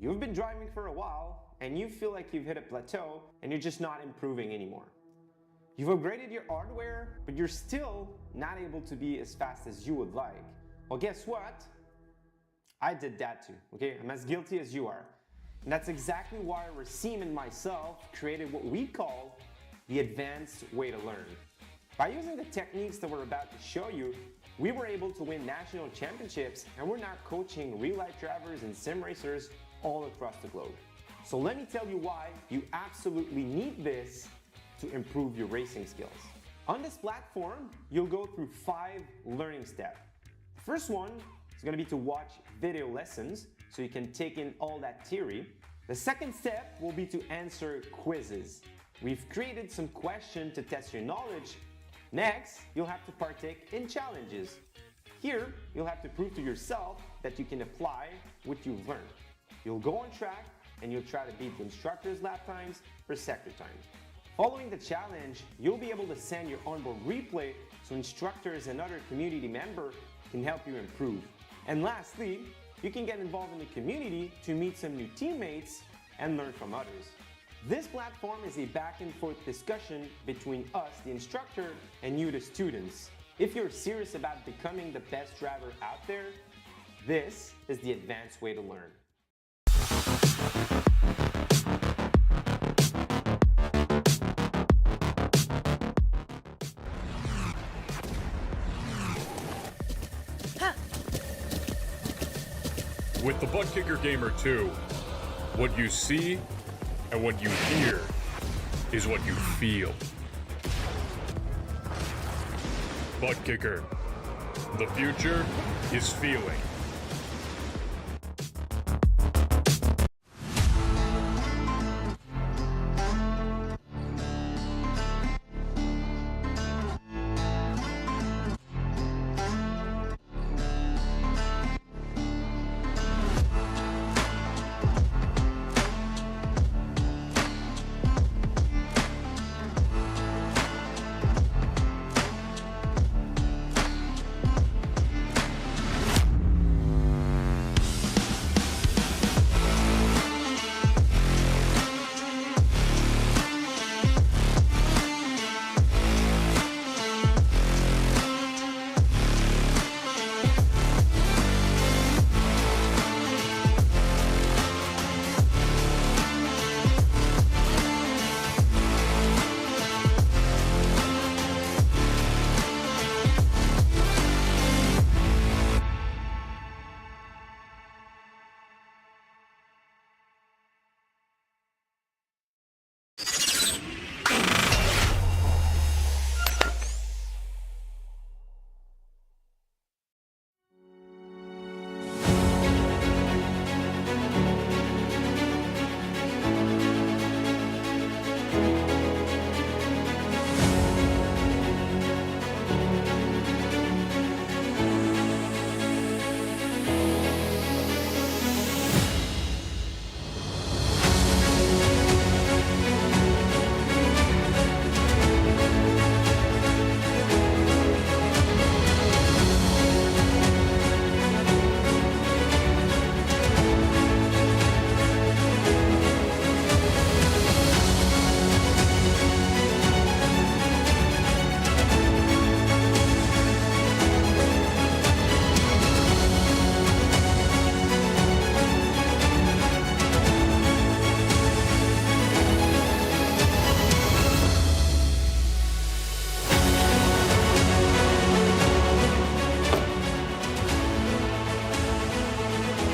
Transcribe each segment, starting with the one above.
You've been driving for a while and you feel like you've hit a plateau and you're just not improving anymore. You've upgraded your hardware, but you're still not able to be as fast as you would like. Well, guess what? I did that too, okay? I'm as guilty as you are. And that's exactly why Racine and myself created what we call the advanced way to learn. By using the techniques that we're about to show you, we were able to win national championships, and we're now coaching real-life drivers and sim racers all across the globe. So let me tell you why you absolutely need this to improve your racing skills. On this platform, you'll go through 5 learning steps. The first one is going to be to watch video lessons so you can take in all that theory. The second step will be to answer quizzes. We've created some questions to test your knowledge. Next, you'll have to partake in challenges. Here, you'll have to prove to yourself that you can apply what you've learned. You'll go on track and you'll try to beat the instructor's lap times or sector times. Following the challenge, you'll be able to send your onboard replay so instructors and other community members can help you improve. And lastly, you can get involved in the community to meet some new teammates and learn from others. This platform is a back and forth discussion between us, the instructor, and you, the students. If you're serious about becoming the best driver out there, this is the advanced way to learn. With the Butt Kicker Gamer 2, what you see and what you hear is what you feel. Butt Kicker. The future is feeling.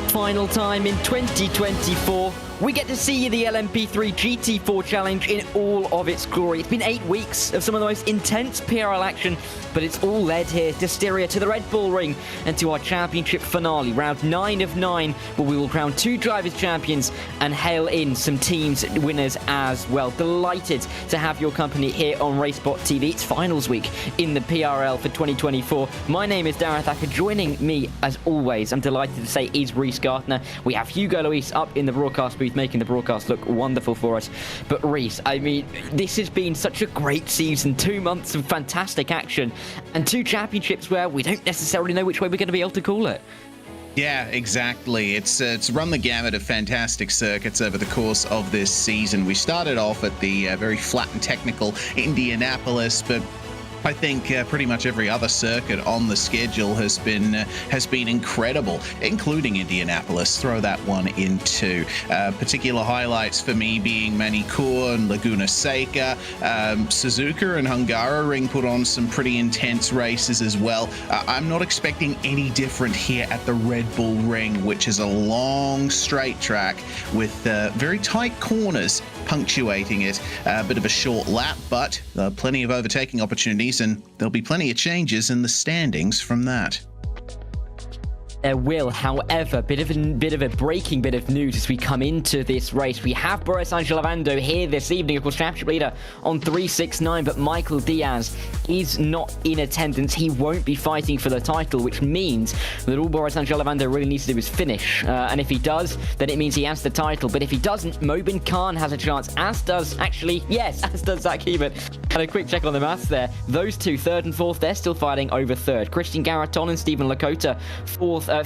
Final time in 2024, we get to see the LMP3 GT4 challenge in all of its glory. It's been 8 weeks of some of the most intense PRL action, but it's all led here to Styria, to the Red Bull Ring, and to our championship finale, round 9 of 9, where we will crown 2 drivers champions and hail in some teams winners as well. Delighted to have your company here on RaceSpotTV. It's finals week in the PRL for 2024. My name is Darren Thacker. Joining me, as always, I'm delighted to say, is Rhys Gartner. We have Hugo Luis up in the broadcast booth, making the broadcast look wonderful for us. But Rhys, I mean, this has been such a great season. 2 months of fantastic action and 2 championships where we don't necessarily know which way we're going to be able to call it. Yeah, exactly. It's run the gamut of fantastic circuits over the course of this season. We started off at the very flat and technical Indianapolis, but I think pretty much every other circuit on the schedule has been incredible, including Indianapolis. Throw that one in too. Particular highlights for me being Manicourt, Laguna Seca, Suzuka and Hungaroring put on some pretty intense races as well. I'm not expecting any different here at the Red Bull Ring, which is a long straight track with very tight corners punctuating it. A bit of a short lap, but plenty of overtaking opportunities, and there'll be plenty of changes in the standings from that. There will, however, bit of a breaking bit of news as we come into this race. We have Boris Lavando here this evening, of course, championship leader on 369, but Michael Diaz is not in attendance. He won't be fighting for the title, which means that all Boris Lavando really needs to do is finish. And if he does, then it means he has the title. But if he doesn't, Mobin Khan has a chance, as does Zach Hebert. And a quick check on the maths there. Those two, third and fourth, they're still fighting over third. Christian Garaton and Stephen Lakota,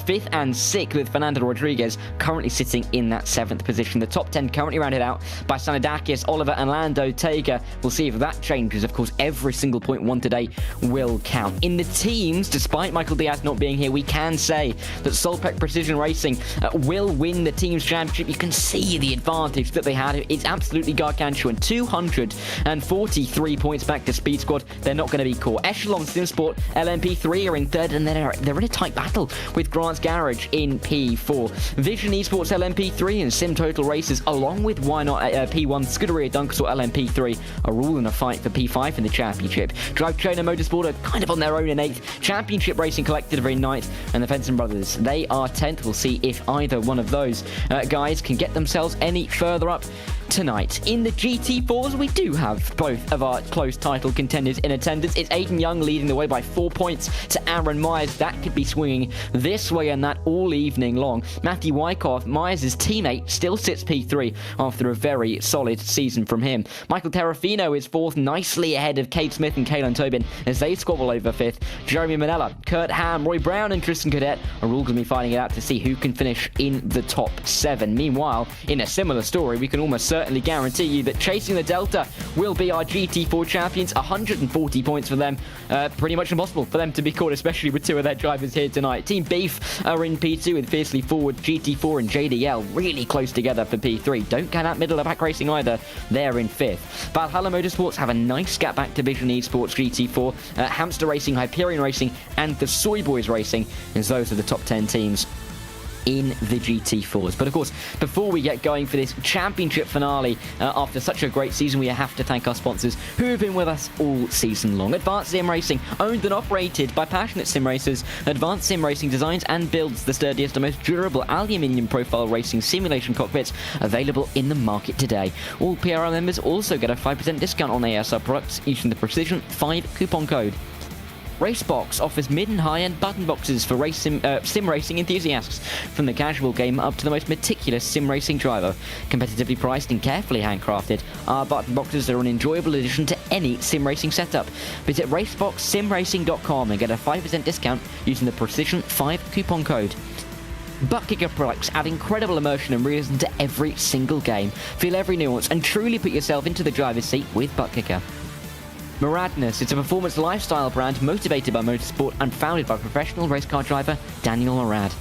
fifth and sixth, with Fernando Rodriguez currently sitting in that 7th position. The top 10 currently rounded out by Sanadakis, Oliver and Lando Tega. We'll see if that changes. Of course, every single point won today will count. In the teams, despite Michael Diaz not being here, we can say that Solpec Precision Racing will win the team's championship. You can see the advantage that they had. It's absolutely gargantuan. 243 points back to Speed Squad. They're not going to be caught. Echelon SimSport LMP3 are in third, and they're in a tight battle with Grant's Garage in P4. Vision Esports LMP3 and Sim Total Races, along with Why Not P1 Scuderia Dunkers or LMP3, are all in a fight for P5 in the championship. Drive Trainer Motorsport are kind of on their own in 8th. Championship Racing Collective are in 9th, and the Fenton Brothers, they are 10th. We'll see if either one of those guys can get themselves any further up tonight. In the GT4s, we do have both of our close title contenders in attendance. It's Aiden Young leading the way by 4 points to Aaron Myers. That could be swinging this way and that all evening long. Matthew Wyckoff, Myers' teammate, still sits P3 after a very solid season from him. Michael Terrafino is 4th, nicely ahead of Cade Smith and Kaylan Tobin as they squabble over 5th. Jeremy Manella, Kurt Ham, Roy Brown and Tristan Cadet are all going to be fighting it out to see who can finish in the top 7. Meanwhile, in a similar story, we can almost certainly guarantee you that Chasing the Delta will be our GT4 champions. 140 points for them. Pretty much impossible for them to be caught, especially with 2 of their drivers here tonight. Team Beef are in P2 with Fiercely Forward, GT4 and JDL really close together for P3. Don't count out Middle of Back Racing either. They're in 5th. Valhalla Motorsports have a nice gap back to Vision Esports GT4, Hamster Racing, Hyperion Racing and the Soy Boys Racing, as those are the top 10 teams in the GT4s. But of course, before we get going for this championship finale, after such a great season, we have to thank our sponsors who have been with us all season long. Advanced Sim Racing, owned and operated by passionate sim racers. Advanced Sim Racing designs and builds the sturdiest and most durable aluminium profile racing simulation cockpits available in the market today. All PRL members also get a 5% discount on ASR products using the Precision 5 coupon code. Racebox offers mid and high-end button boxes for sim racing enthusiasts, from the casual gamer up to the most meticulous sim racing driver. Competitively priced and carefully handcrafted, our button boxes are an enjoyable addition to any sim racing setup. Visit raceboxsimracing.com and get a 5% discount using the Precision 5 coupon code. Buttkicker products add incredible immersion and realism to every single game. Feel every nuance and truly put yourself into the driver's seat with Buttkicker. Muradness, it's a performance lifestyle brand motivated by motorsport and founded by professional race car driver Daniel Murad.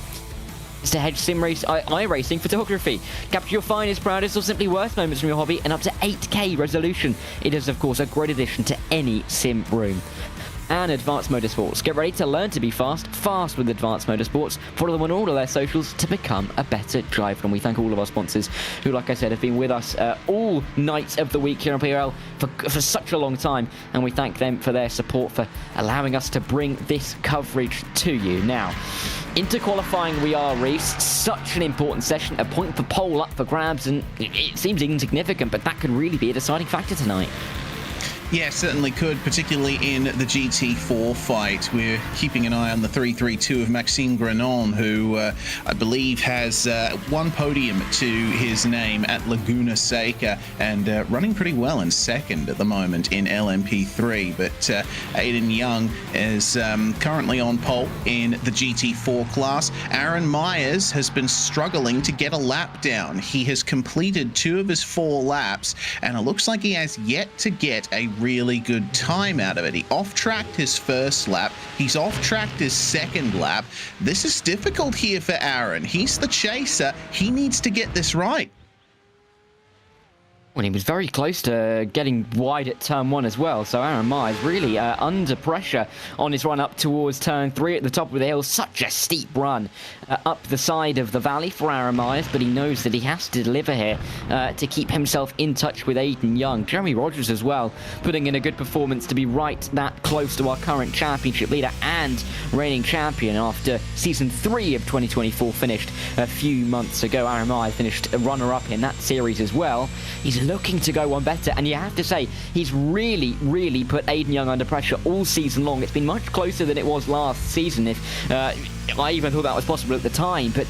It's to hedge sim race iRacing photography. Capture your finest, proudest or simply worst moments from your hobby in up to 8K resolution. It is of course a great addition to any sim room. And Advanced Motorsports. Get ready to learn to be fast with Advanced Motorsports. Follow them on all of their socials to become a better driver. And we thank all of our sponsors who, like I said, have been with us all nights of the week here on PRL for such a long time. And we thank them for their support, for allowing us to bring this coverage to you. Now, into qualifying we are, Reese. Such an important session, a point for pole up for grabs, and it seems insignificant, but that could really be a deciding factor tonight. Yeah, certainly could, particularly in the GT4 fight. We're keeping an eye on the 332 of Maxime Grenon, who I believe has one podium to his name at Laguna Seca and running pretty well in second at the moment in LMP3. But Aiden Young is currently on pole in the GT4 class. Aaron Myers has been struggling to get a lap down. He has completed 2 of his 4 laps, and it looks like he has yet to get a really good time out of it. He off-tracked his first lap. He's off-tracked his second lap. This is difficult here for Aaron. He's the chaser. He needs to get this right. Well, he was very close to getting wide at turn 1 as well, so Aaron Myers really under pressure on his run up towards turn 3 at the top of the hill. Such a steep run up the side of the valley for Aaron Myers, but he knows that he has to deliver here to keep himself in touch with Aiden Young. Jeremy Rogers as well, putting in a good performance to be right that close to our current championship leader and reigning champion after season 3 of 2024 finished a few months ago. Aaron Myers finished a runner-up in that series as well. He's looking to go one better, and you have to say he's really put Aiden Young under pressure all season long. It's been much closer than it was last season, if I even thought that was possible at the time, but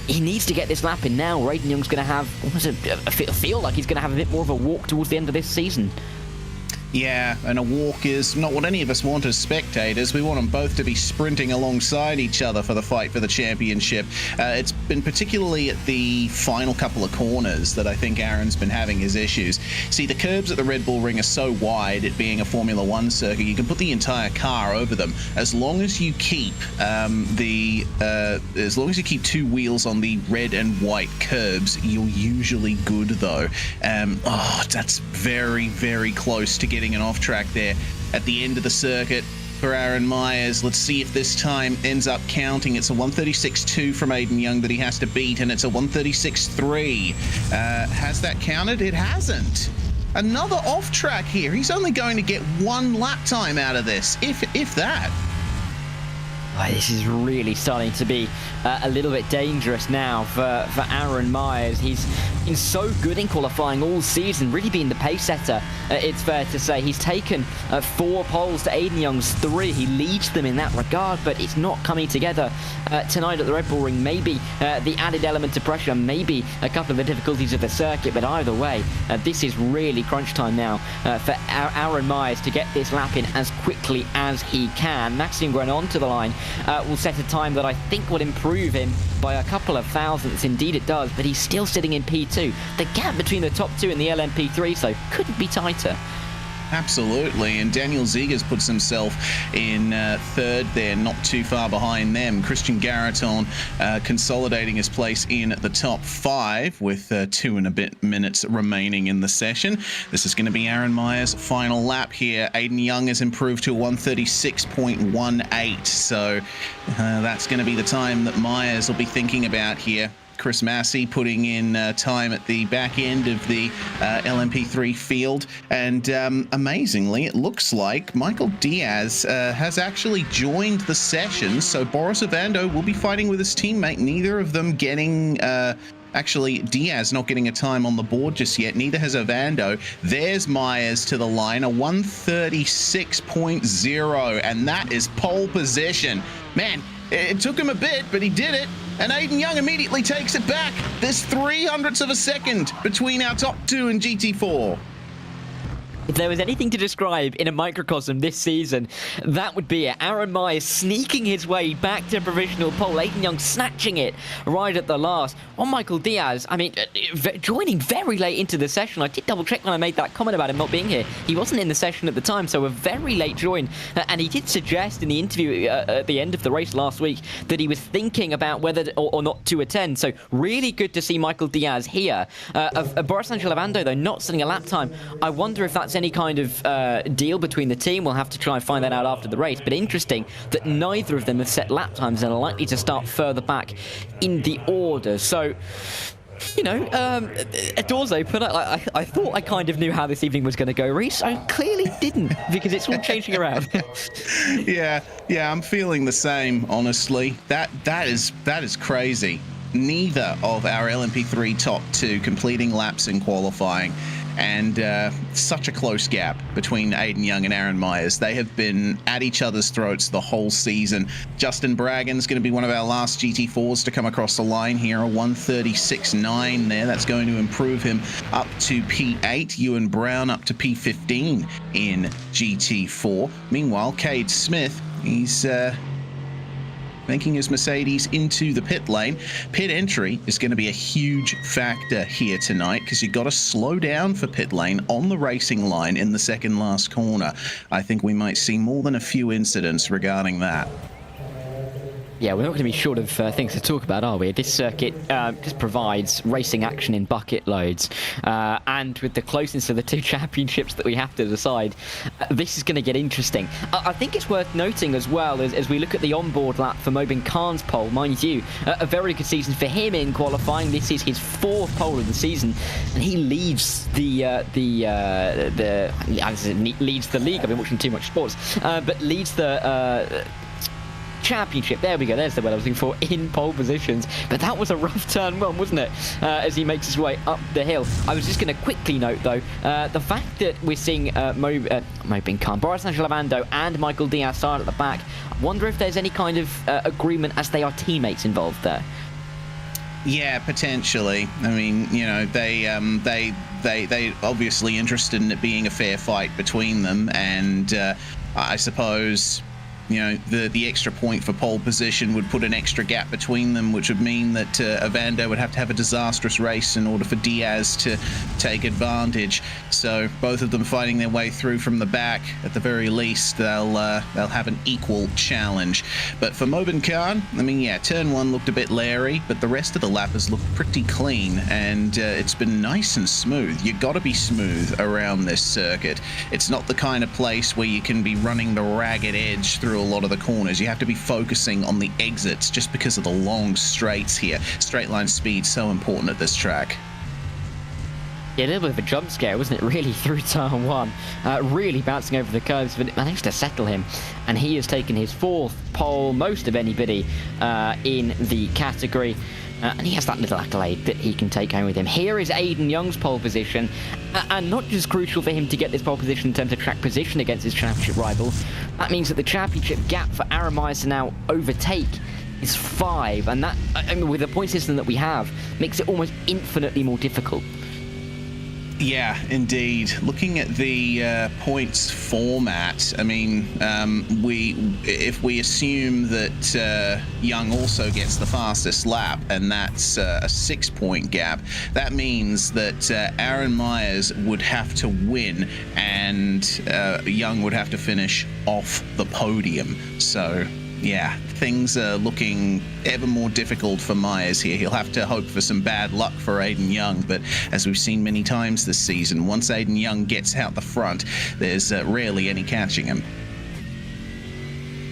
he needs to get this lap in now, or Aiden Young's going to have feel like he's going to have a bit more of a walk towards the end of this season. Yeah, and a walk is not what any of us want as spectators. We want them both to be sprinting alongside each other for the fight for the championship. It's been particularly at the final couple of corners that I think Aaron's been having his issues. See, the curbs at the Red Bull Ring are so wide, it being a Formula 1 circuit, you can put the entire car over them. As long as you keep as long as you keep 2 wheels on the red and white curbs, you're usually good though. That's very close to getting an off track there at the end of the circuit for Aaron Myers. Let's see if this time ends up counting. It's a 136.2 from Aiden Young that he has to beat, and it's a 136.3. Has that counted? It hasn't. Another off track here. He's only going to get 1 lap time out of this, if that. Oh, this is really starting to be a little bit dangerous now for Aaron Myers. He's been so good in qualifying all season, really being the pace setter, it's fair to say. He's taken 4 poles to Aiden Young's 3. He leads them in that regard, but it's not coming together tonight at the Red Bull Ring. Maybe the added element of pressure, maybe a couple of the difficulties of the circuit, but either way, this is really crunch time now for Aaron Myers to get this lap in as quickly as he can. Maxime Grenon to the line will set a time that I think will improve him by a couple of thousandths. Indeed it does, but he's still sitting in P2. The gap between the top 2 and the LMP3, so couldn't be tighter. Absolutely, and Daniel Zegers puts himself in 3rd there, not too far behind them. Christian Garreton consolidating his place in the top 5 with 2 and a bit minutes remaining in the session. This is going to be Aaron Myers' final lap here. Aiden Young has improved to 136.18, so that's going to be the time that Myers will be thinking about here. Chris Massey putting in time at the back end of the LMP3 field, and amazingly it looks like Michael Diaz has actually joined the session, so Boris Ovando will be fighting with his teammate. Neither of them getting actually, Diaz not getting a time on the board just yet. Neither has Ovando. There's Myers to the line, a 136.0, and that is pole position. Man, it took him a bit, but he did it. And Aiden Young immediately takes it back. There's 0.03 of a second between our top 2 and GT4. If there was anything to describe in a microcosm this season, that would be it. Aaron Myers sneaking his way back to provisional pole. Aiden Young snatching it right at the last. On Michael Diaz, I mean, joining very late into the session. I did double check when I made that comment about him not being here. He wasn't in the session at the time, so a very late join. And he did suggest in the interview at the end of the race last week that he was thinking about whether or not to attend. So really good to see Michael Diaz here. Boris Angel Ovando, though, not setting a lap time. I wonder if that's any kind of deal between the team. We'll have to try and find that out after the race, but interesting that neither of them have set lap times and are likely to start further back in the order. So, you know, doors open. I thought I kind of knew how this evening was going to go, Reese. I clearly didn't, because it's all changing around. yeah, I'm feeling the same, honestly. That is crazy. Neither of our LMP3 top 2 completing laps in qualifying. and such a close gap between Aiden Young and Aaron Myers. They have been at each other's throats the whole season. Justin Braggon's going to be one of our last GT4s to come across the line here, a 136.9 there. That's going to improve him up to P8. Ewan Brown up to P15 in GT4. Meanwhile, Cade Smith, he's making his Mercedes into the pit lane. Pit entry is going to be a huge factor here tonight, because you've got to slow down for pit lane on the racing line in the second last corner. I think we might see more than a few incidents regarding that. Yeah, we're not going to be short of things to talk about, are we? This circuit just provides racing action in bucket loads. And with the closeness of the two championships that we have to decide, this is going to get interesting. I think it's worth noting as well, as we look at the onboard lap for Mobin Khan's pole, mind you, a very good season for him in qualifying. This is his 4th pole of the season, and he leads leads the league. I've been watching too much sports, but leads the championship. There we go. There's the word I was looking for, in pole positions. But that was a rough turn one, wasn't it? As he makes his way up the hill. I was just going to quickly note, though, the fact that we're seeing Mobin Khan, Boris Lavando, and Michael Diaz start at the back. I wonder if there's any kind of agreement, as they are teammates, involved there. Yeah, potentially. I mean, you know, they obviously interested in it being a fair fight between them, and I suppose, you know, the extra point for pole position would put an extra gap between them, which would mean that Avando would have to have a disastrous race in order for Diaz to take advantage. So both of them fighting their way through from the back. At the very least, they'll have an equal challenge. But for Mobin Khan, I mean, yeah, turn 1 looked a bit leery, but the rest of the lap has looked pretty clean, and it's been nice and smooth. You've got to be smooth around this circuit. It's not the kind of place where you can be running the ragged edge through a lot of the corners. You have to be focusing on the exits, just because of the long straights here. Straight line speed so important at this track. Yeah, a little bit of a jump scare, wasn't it, really, through turn 1. Really bouncing over the curves, but it managed to settle him. And he has taken his 4th pole, most of anybody in the category. And he has that little accolade that he can take home with him. Here is Aiden Young's pole position, and not just crucial for him to get this pole position in terms of track position against his championship rival. That means that the championship gap for Aaron Myers to now overtake is 5, and that, I mean, with the point system that we have, makes it almost infinitely more difficult. Yeah, indeed. Looking at the points format, I mean, if we assume that Young also gets the fastest lap, and that's a 6-point gap, that means that Aaron Myers would have to win, and Young would have to finish off the podium. So, yeah, things are looking ever more difficult for Myers here. He'll have to hope for some bad luck for Aiden Young, but as we've seen many times this season, once Aiden Young gets out the front, there's rarely any catching him.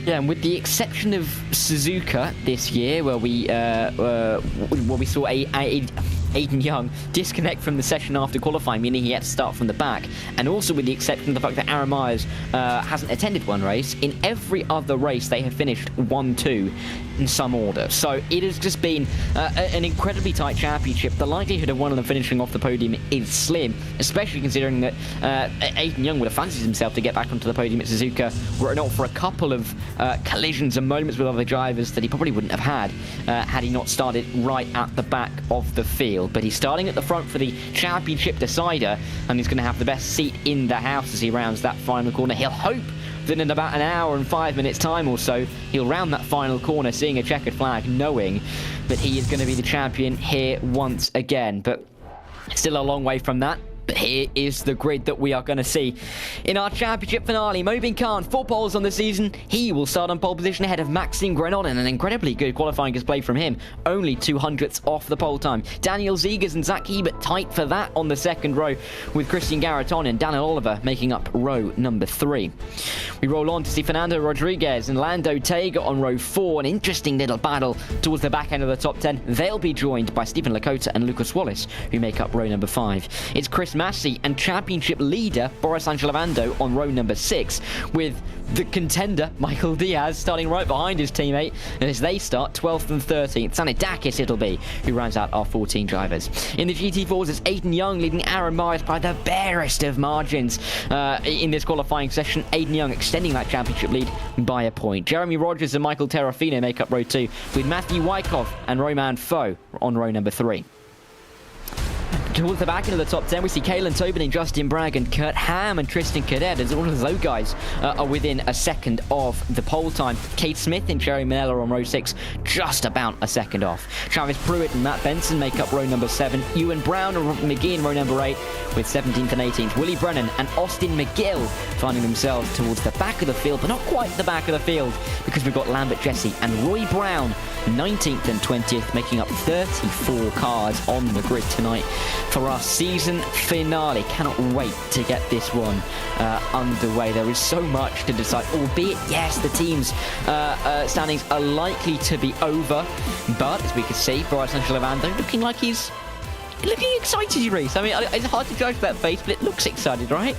Yeah, and with the exception of Suzuka this year, where we saw Aiden Young disconnect from the session after qualifying, meaning he had to start from the back, and also with the exception of the fact that Aaron Myers hasn't attended one race, in every other race they have finished 1-2 in some order. So it has just been an incredibly tight championship. The likelihood of one of them finishing off the podium is slim, especially considering that Aiden Young would have fancied himself to get back onto the podium at Suzuka, were it not for a couple of collisions and moments with other drivers that he probably wouldn't have had he not started right at the back of the field. But he's starting at the front for the championship decider, and he's going to have the best seat in the house as he rounds that final corner. He'll hope that in about an hour and 5 minutes time or so, he'll round that final corner seeing a checkered flag, knowing that he is going to be the champion here once again. But still a long way from that. But here is the grid that we are going to see in our championship finale. Mobin Khan, 4 poles on the season. He will start on pole position ahead of Maxime Grenon, and an incredibly good qualifying display from him. Only 200ths off the pole time. Daniel Zegers and Zach Hebert tight for that on the second row, with Christian Garreton and Daniel Oliver making up row number 3. We roll on to see Fernando Rodriguez and Lando Tega on row 4. An interesting little battle towards the back end of the top 10. They'll be joined by Stephen Lakota and Lucas Wallace, who make up row number 5. It's Chris Massey and championship leader Boris Angelovando on row number 6, with the contender Michael Diaz starting right behind his teammate, and as they start 12th and 13th, Sanidakis it'll be who rounds out our 14 drivers. In the GT4s, it's Aiden Young leading Aaron Myers by the barest of margins in this qualifying session. Aiden Young extending that championship lead by a point. Jeremy Rogers and Michael Terrafino make up row 2, with Matthew Wyckoff and Roman Foe on row number 3. Towards the back into the top 10, we see Kalen Tobin and Justin Bragg and Kurt Ham and Tristan Cadet, as all of those guys are within a second of the pole time. Kate Smith and Jerry Manella on row 6, just about a second off. Travis Pruitt and Matt Benson make up row number 7. Ewan Brown and McGee in row number 8, with 17th and 18th. Willie Brennan and Austin McGill finding themselves towards the back of the field, but not quite the back of the field, because we've got Lambert Jesse and Roy Brown, 19th and 20th, making up 34 cars on the grid tonight for our season finale. Cannot wait to get this one underway. There is so much to decide, albeit, yes, the team's standings are likely to be over, but as we can see, Boris Angelovando looking like he's looking excited, Reese. I mean, it's hard to judge that face, but it looks excited, right?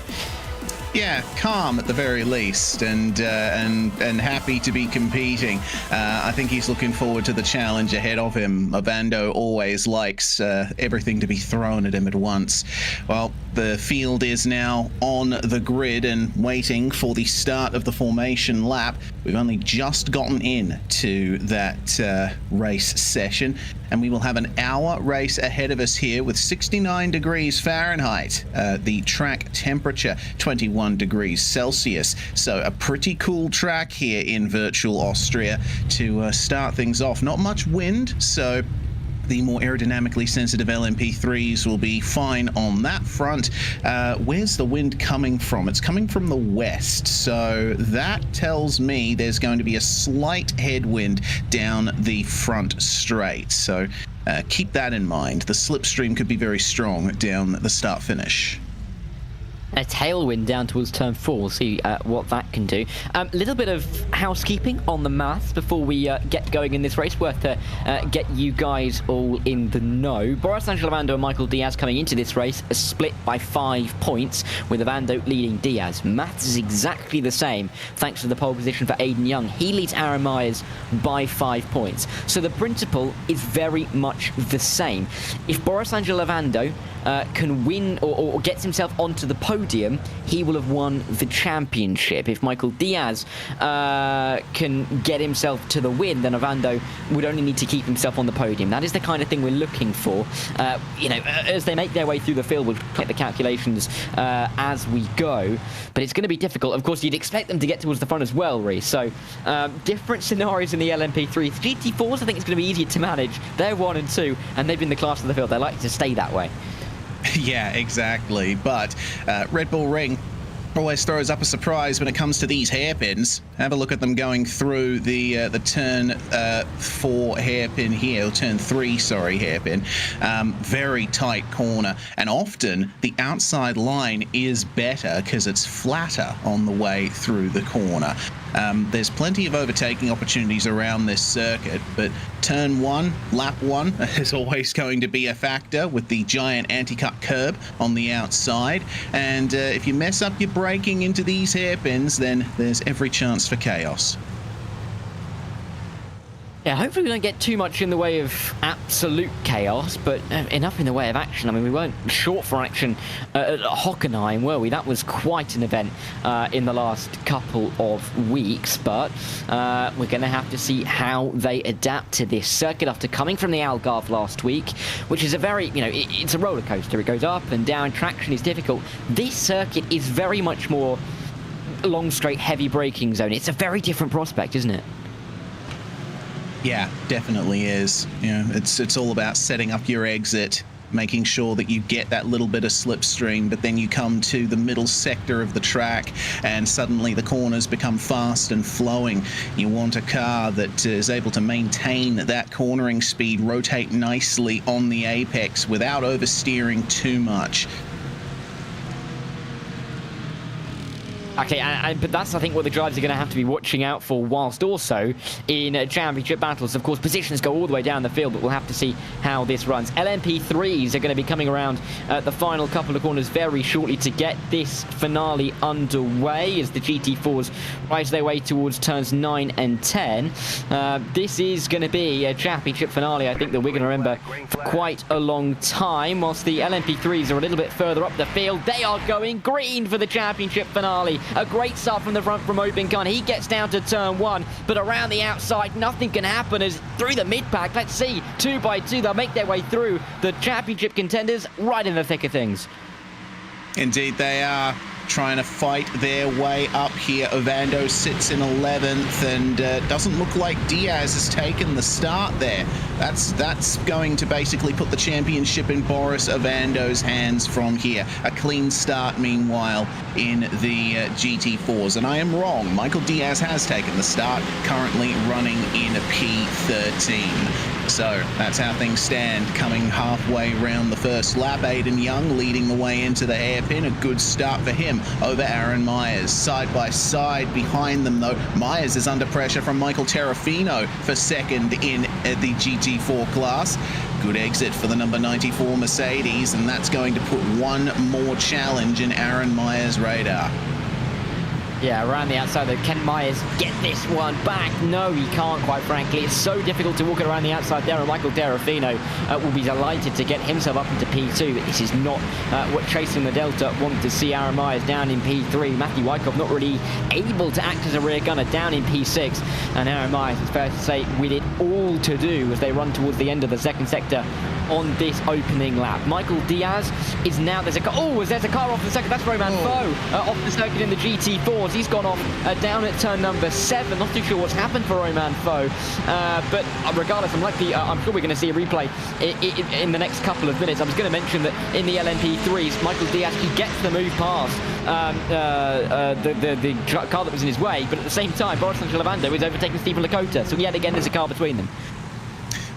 Yeah, calm at the very least, and happy to be competing. I think he's looking forward to the challenge ahead of him. Ovando always likes everything to be thrown at him at once. Well, the field is now on the grid and waiting for the start of the formation lap. We've only just gotten in to that race session, and we will have an hour race ahead of us here with 69 degrees Fahrenheit. The track temperature, 21 degrees Celsius. So a pretty cool track here in virtual Austria to start things off. Not much wind, so the more aerodynamically sensitive LMP3s will be fine on that front. Where's the wind coming from? It's coming from the west, so that tells me there's going to be a slight headwind down the front straight. So keep that in mind. The slipstream could be very strong down the start-finish. A tailwind down towards turn 4. We'll see what that can do. A little bit of housekeeping on the maths before we get going in this race, worth to get you guys all in the know. Boris Angelovando and Michael Diaz coming into this race are split by 5 points, with Ovando leading Diaz. Maths is exactly the same, thanks to the pole position for Aiden Young. He leads Aaron Myers by 5 points. So the principle is very much the same. If Boris Angelovando can win or gets himself onto the podium, he will have won the championship. If Michael Diaz can get himself to the win, then Ovando would only need to keep himself on the podium. That is the kind of thing we're looking for. As they make their way through the field, we'll check the calculations as we go, but it's going to be difficult. Of course, you'd expect them to get towards the front as well, Reece. So different scenarios in the LMP3. GT4s, I think it's going to be easier to manage. They're 1 and 2, and they've been the class of the field. They like to stay that way. Yeah, exactly. But Red Bull Ring always throws up a surprise when it comes to these hairpins. Have a look at them going through the turn 4 hairpin here, or turn 3, sorry, hairpin. Very tight corner, and often the outside line is better because it's flatter on the way through the corner. There's plenty of overtaking opportunities around this circuit, but turn 1, lap 1 is always going to be a factor with the giant anti-cut curb on the outside. And if you mess up your braking into these hairpins, then there's every chance for chaos. Yeah, hopefully we don't get too much in the way of absolute chaos, but enough in the way of action. I mean, we weren't short for action at Hockenheim, were we? That was quite an event in the last couple of weeks, but we're going to have to see how they adapt to this circuit after coming from the Algarve last week, which is a very, it's a roller coaster. It goes up and down, traction is difficult. This circuit is very much more long, straight, heavy braking zone. It's a very different prospect, isn't it? Yeah, definitely is. It's all about setting up your exit, making sure that you get that little bit of slipstream, but then you come to the middle sector of the track and suddenly the corners become fast and flowing. You want a car that is able to maintain that cornering speed, rotate nicely on the apex without oversteering too much. Exactly, but that's, I think, what the drivers are going to have to be watching out for, whilst also in championship battles. Of course, positions go all the way down the field, but we'll have to see how this runs. LMP3s are going to be coming around the final couple of corners very shortly to get this finale underway as the GT4s rise their way towards turns 9 and 10. This is going to be a championship finale, I think, that we're going to remember for quite a long time. Whilst the LMP3s are a little bit further up the field, they are going green for the championship finale. A great start from the front from Obin. He gets down to turn 1, but around the outside, nothing can happen as through the mid-pack. Let's see, 2 by 2, they'll make their way through the championship contenders right in the thick of things. Indeed, they are trying to fight their way up here. Ovando sits in 11th, and doesn't look like Diaz has taken the start there. That's going to basically put the championship in Boris Ovando's hands from here. A clean start, meanwhile, in the GT4s. And I am wrong. Michael Diaz has taken the start, currently running in a P13. So that's how things stand, coming halfway around the first lap. Aiden Young leading the way into the hairpin. A good start for him over Aaron Myers. Side by side behind them, though, Myers is under pressure from Michael Terrafino for second in the GT4 class. Good exit for the number 94 Mercedes, and that's going to put one more challenge in Aaron Myers' radar. Yeah, around the outside, though, can Myers get this one back? No, he can't, quite frankly. It's so difficult to walk it around the outside there, and Michael Terrafino will be delighted to get himself up into P2, but this is not what Chasing the Delta want to see. Aaron Myers down in P3. Matthew Wyckoff not really able to act as a rear gunner, down in P6, and Aaron Myers, it's fair to say, with it all to do as they run towards the end of the second sector on this opening lap. Michael Diaz is now, there's a car off the second, that's Romain Faux off the circuit in the GT4s. He's gone off down at turn number 7. Not too sure what's happened for Romain Faux, but regardless, I'm sure we're going to see a replay in the next couple of minutes. I was going to mention that in the LMP3s, Michael Diaz, he gets the move past the car that was in his way, but at the same time, Boris Lavando is overtaking Stephen Lakota, so yet again there's a car between them.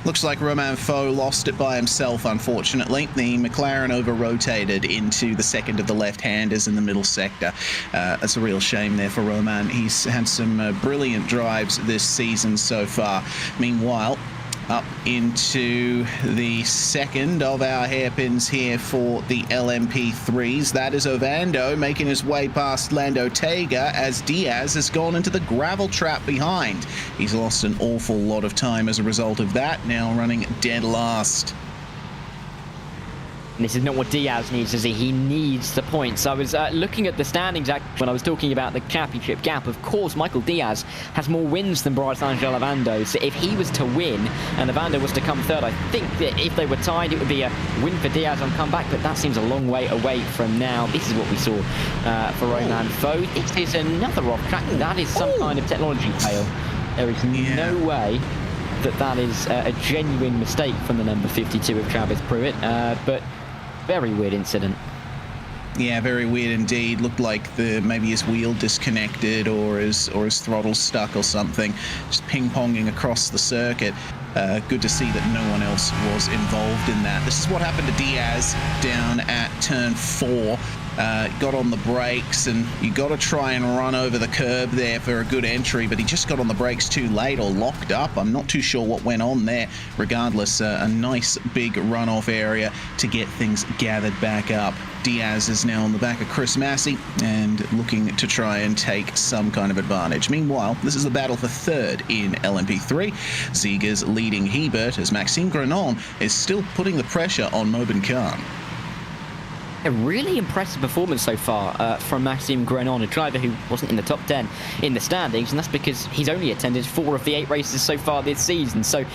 Looks like Romain Faux lost it by himself, unfortunately. The McLaren over-rotated into the second of the left-handers in the middle sector. That's a real shame there for Romain. He's had some brilliant drives this season so far. Meanwhile, up into the second of our hairpins here for the LMP3s. That is Ovando making his way past Lando Tega as Diaz has gone into the gravel trap behind. He's lost an awful lot of time as a result of that, now running dead last. And this is not what Diaz needs, is he? He needs the points. I was looking at the standings when I was talking about the championship gap. Of course, Michael Diaz has more wins than Boris Lavando. So if he was to win and Lavando was to come third, I think that if they were tied, it would be a win for Diaz on comeback. But that seems a long way away from now. This is what we saw for Romain Faux. This is another off track. That is some kind of technology fail. There is no way that is a genuine mistake from the number 52 of Travis Pruitt. But very weird incident. Yeah, very weird indeed. Looked like maybe his wheel disconnected or his throttle stuck or something. Just ping-ponging across the circuit. Good to see that no one else was involved in that. This is what happened to Diaz down at turn 4. Got on the brakes, and you got to try and run over the curb there for a good entry, but he just got on the brakes too late or locked up. I'm not too sure what went on there. Regardless, a nice big runoff area to get things gathered back up. Diaz is now on the back of Chris Massey and looking to try and take some kind of advantage. Meanwhile, this is the battle for third in LMP3. Ziegers leading Hebert as Maxime Grenon is still putting the pressure on Mobin Khan. A really impressive performance so far from Maxime Grenon, a driver who wasn't in the top 10 in the standings, and that's because he's only attended 4 of the 8 races so far this season. So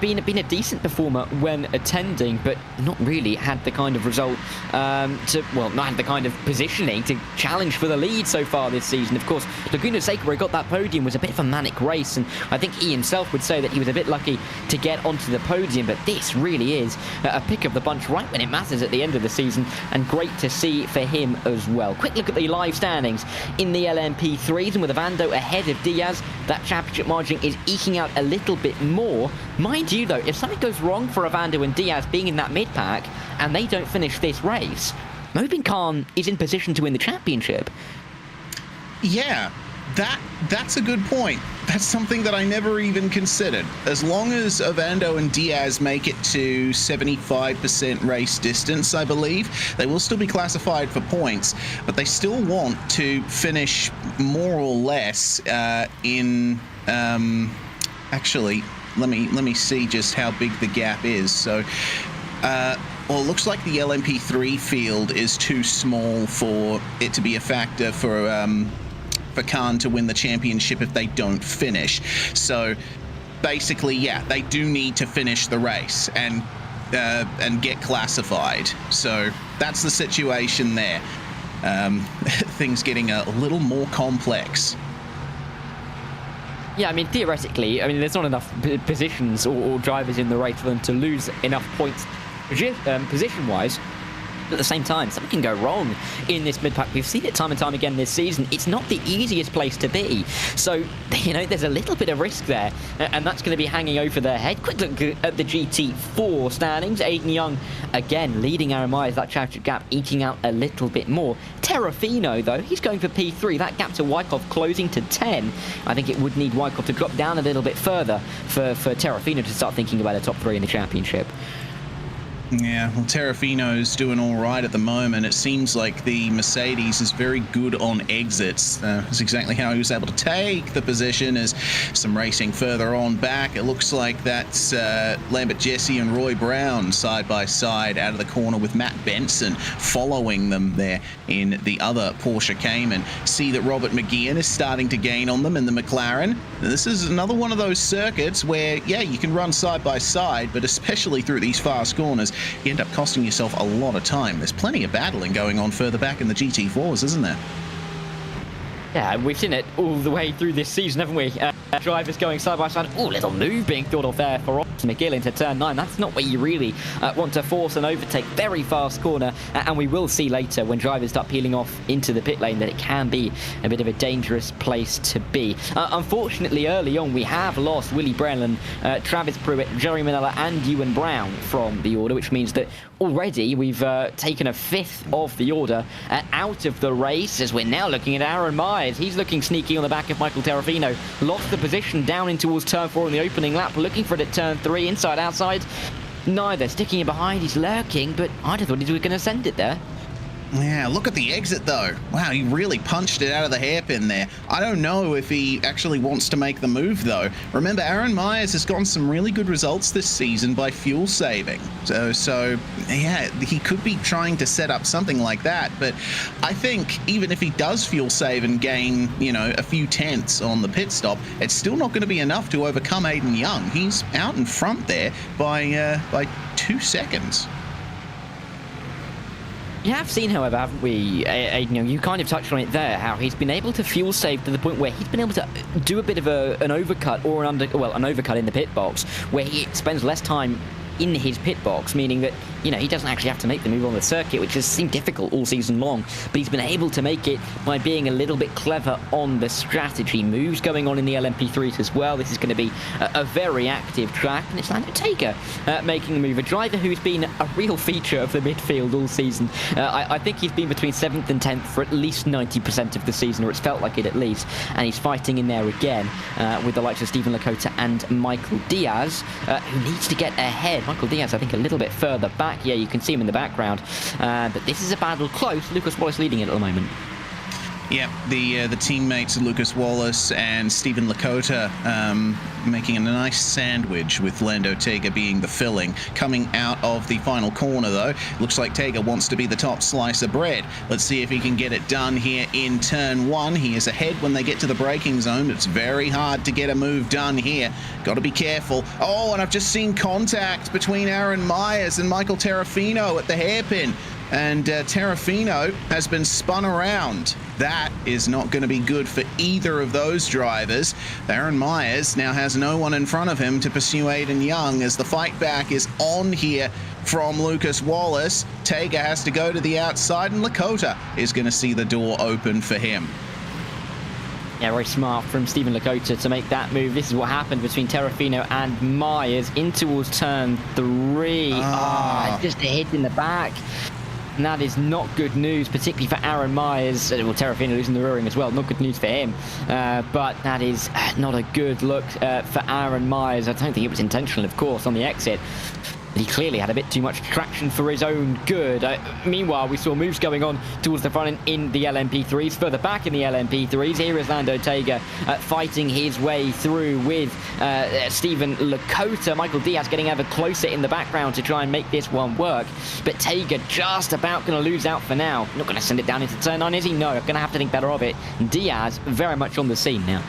been a decent performer when attending, but not really had the kind of result not had the kind of positioning to challenge for the lead so far this season. Of course, Laguna Seca, where he got that podium, was a bit of a manic race, and I think he himself would say that he was a bit lucky to get onto the podium, but this really is a pick of the bunch right when it matters at the end of the season, and great to see for him as well. Quick look at the live standings in the LMP3s, and with Ovando ahead of Diaz, that championship margin is eking out a little bit more. Mind you, though, if something goes wrong for Ovando and Diaz being in that mid-pack, and they don't finish this race, Mobin Khan is in position to win the championship. Yeah, that's a good point. That's something that I never even considered. As long as Ovando and Diaz make it to 75% race distance, I believe, they will still be classified for points, but they still want to finish more or less in... actually, let me see just how big the gap is. So, well, it looks like the LMP3 field is too small for it to be a factor for Khan to win the championship if they don't finish. So basically, yeah, they do need to finish the race and get classified. So that's the situation there. Things getting a little more complex. Yeah, I mean, theoretically, I mean, there's not enough positions or drivers in the race for them to lose enough points position-wise. At the same time, something can go wrong in this mid-pack. We've seen it time and time again this season. It's not the easiest place to be. So, you know, there's a little bit of risk there, and that's going to be hanging over their head. Quick look at the GT4 standings. Aiden Young, again, leading Aaron Myers. That championship gap eking out a little bit more. Terrafino, though, he's going for P3. That gap to Wyckoff closing to 10. I think it would need Wyckoff to drop down a little bit further for Terrafino to start thinking about a top 3 in the championship. Yeah, well, Terrafino's doing all right at the moment. It seems like the Mercedes is very good on exits. That's exactly how he was able to take the position. As some racing further on back, it looks like that's Lambert Jesse and Roy Brown side by side out of the corner with Matt Benson following them there in the other Porsche Cayman. See that Robert McGeehan is starting to gain on them in the McLaren. This is another one of those circuits where, yeah, you can run side by side, but especially through these fast corners, you end up costing yourself a lot of time. There's plenty of battling going on further back in the GT4s, isn't there? Yeah, we've seen it all the way through this season, haven't we? Drivers going side by side. Oh, little move being thought of there for McGill into turn 9. That's not where you really want to force an overtake. Very fast corner, and we will see later when drivers start peeling off into the pit lane that it can be a bit of a dangerous place to be. Unfortunately, early on, we have lost Willie Brennan, Travis Pruitt, Jerry Manella, and Ewan Brown from the order, which means that already we've taken a fifth of the order out of the race, as we're now looking at Aaron Myers. He's looking sneaky on the back of Michael Terrafino. Lost the position down in towards turn 4 in the opening lap, looking for it at turn 3, inside, outside. Neither. Sticking it behind, he's lurking, but I'd have thought he was going to send it there. Yeah, look at the exit though. Wow, he really punched it out of the hairpin there. I don't know if he actually wants to make the move though. Remember, Aaron Myers has gotten some really good results this season by fuel saving. So yeah, he could be trying to set up something like that. But I think even if he does fuel save and gain, you know, a few tenths on the pit stop, it's still not going to be enough to overcome Aiden Young. He's out in front there by 2 seconds. You have seen, however, haven't we, Aiden, you kind of touched on it there, how he's been able to fuel save to the point where he's been able to do a bit of an overcut or an overcut in the pit box, where he spends less time in his pit box, meaning that, you know, he doesn't actually have to make the move on the circuit, which has seemed difficult all season long, but he's been able to make it by being a little bit clever on the strategy. Moves going on in the LMP3s as well. This is going to be a very active track, and it's Lando Taker making the move, a driver who's been a real feature of the midfield all season. I think he's been between 7th and 10th for at least 90% of the season, or it's felt like it at least, and he's fighting in there again with the likes of Stephen Lakota and Michael Diaz, who needs to get ahead. Michael Diaz, I think, a little bit further back. Yeah, you can see him in the background. But this is a battle close. Lucas Wallace leading it at the moment. Yeah, the teammates of Lucas Wallace and Stephen Lakota making a nice sandwich with Lando Tega being the filling. Coming out of the final corner, though, looks like Tega wants to be the top slice of bread. Let's see if he can get it done here in turn 1. He is ahead when they get to the braking zone. It's very hard to get a move done here. Got to be careful. Oh, and I've just seen contact between Aaron Myers and Michael Terrafino at the hairpin. And Terrafino has been spun around. That is not going to be good for either of those drivers. Aaron Myers now has no one in front of him to pursue Aiden Young as the fight back is on here from Lucas Wallace. Tega has to go to the outside, and Lakota is going to see the door open for him. Yeah, very smart from Stephen Lakota to make that move. This is what happened between Terrafino and Myers in towards turn 3. Just a hit in the back. And that is not good news, particularly for Aaron Myers. Well, Terrafina losing the rear ring as well. Not good news for him. But that is not a good look for Aaron Myers. I don't think it was intentional, of course, on the exit. He clearly had a bit too much traction for his own good. Meanwhile, we saw moves going on towards the front end in the LMP3s. Further back in the LMP3s, here is Lando Tega fighting his way through with Stephen Lakota. Michael Diaz getting ever closer in the background to try and make this one work. But Tega just about going to lose out for now. Not going to send it down into turn 9, is he? No, going to have to think better of it. Diaz very much on the scene now.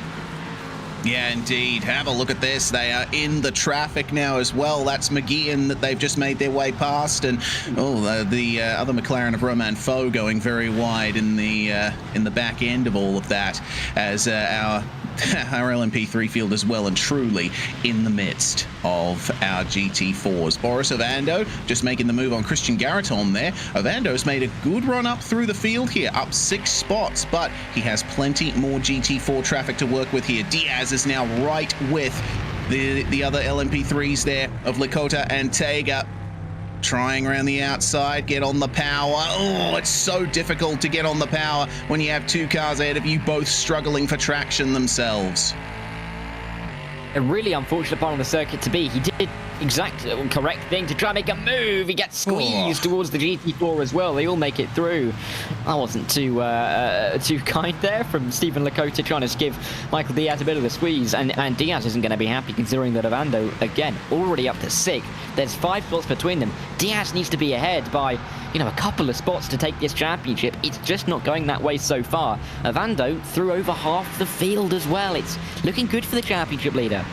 Yeah, indeed. Have a look at this. They are in the traffic now as well. That's McGeehan that they've just made their way past, and the other McLaren of Romain Faux going very wide in the back end of all of that, as our LMP3 field is well and truly in the midst of our GT4s. Boris Ovando just making the move on Christian Garaton there. Ovando's made a good run up through the field here, up 6 spots, but he has plenty more GT4 traffic to work with here. Diaz is now right with the other LMP3s there of Lakota and Tega. Trying around the outside, get on the power. Oh, it's so difficult to get on the power when you have 2 cars ahead of you, both struggling for traction themselves. A really unfortunate part on the circuit to be. He did exactly the correct thing to try and make a move. He gets squeezed towards the GT4 as well. They all make it through. I wasn't too kind there from Stephen Lakota trying to give Michael Diaz a bit of the squeeze. And Diaz isn't going to be happy considering that Ovando, again, already up to 6th. There's 5 spots between them. Diaz needs to be ahead by, a couple of spots to take this championship. It's just not going that way so far. Ovando threw over half the field as well. It's looking good for the championship leader.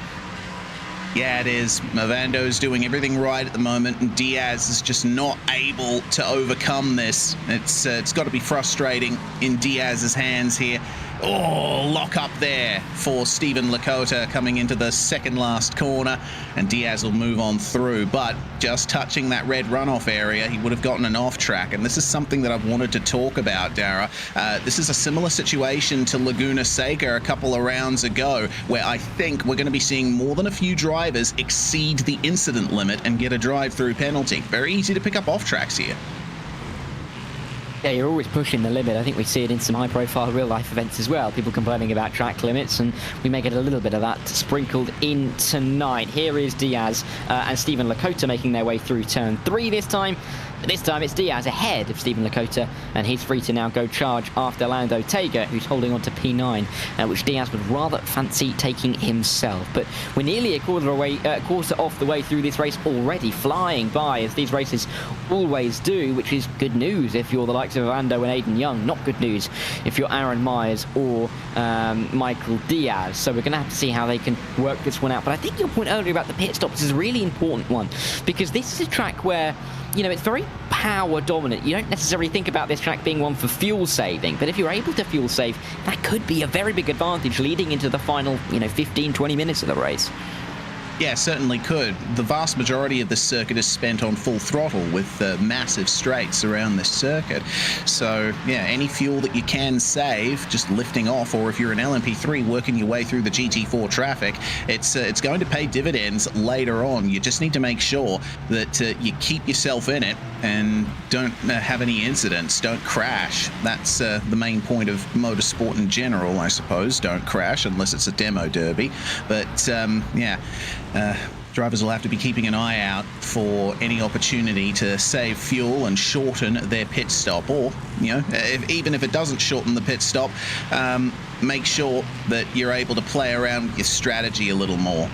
Yeah, it is. Movando's doing everything right at the moment, and Diaz is just not able to overcome this. It's got to be frustrating in Diaz's hands here. Oh, lock up there for Stephen Lakota coming into the second last corner, and Diaz will move on through, but just touching that red runoff area, he would have gotten an off track, and this is something that I've wanted to talk about, Dara. This is a similar situation to Laguna Seca a couple of rounds ago, where I think we're going to be seeing more than a few drivers exceed the incident limit and get a drive-through penalty. Very easy to pick up off tracks here. Yeah, you're always pushing the limit. I think we see it in some high-profile real-life events as well. People complaining about track limits, and we may get a little bit of that sprinkled in tonight. Here is Diaz and Stephen Lakota making their way through turn 3 this time. This time it's Diaz ahead of Stephen Lakota, and he's free to now go charge after Lando Tega, who's holding on to P9, which Diaz would rather fancy taking himself. But we're nearly a quarter off the way through this race already, flying by, as these races always do, which is good news if you're the likes of Lando and Aiden Young, not good news if you're Aaron Myers or Michael Diaz. So we're going to have to see how they can work this one out. But I think your point earlier about the pit stops is a really important one, because this is a track where it's very power dominant. You don't necessarily think about this track being one for fuel saving, but if you're able to fuel save, that could be a very big advantage leading into the final, 15, 20 minutes of the race. Yeah, certainly could. The vast majority of this circuit is spent on full throttle with massive straights around this circuit. So, yeah, any fuel that you can save just lifting off, or if you're an LMP3 working your way through the GT4 traffic, it's going to pay dividends later on. You just need to make sure that you keep yourself in it and don't have any incidents, don't crash. That's the main point of motorsport in general, I suppose. Don't crash unless it's a demo derby. But, drivers will have to be keeping an eye out for any opportunity to save fuel and shorten their pit stop, or even if it doesn't shorten the pit stop, make sure that you're able to play around with your strategy a little more.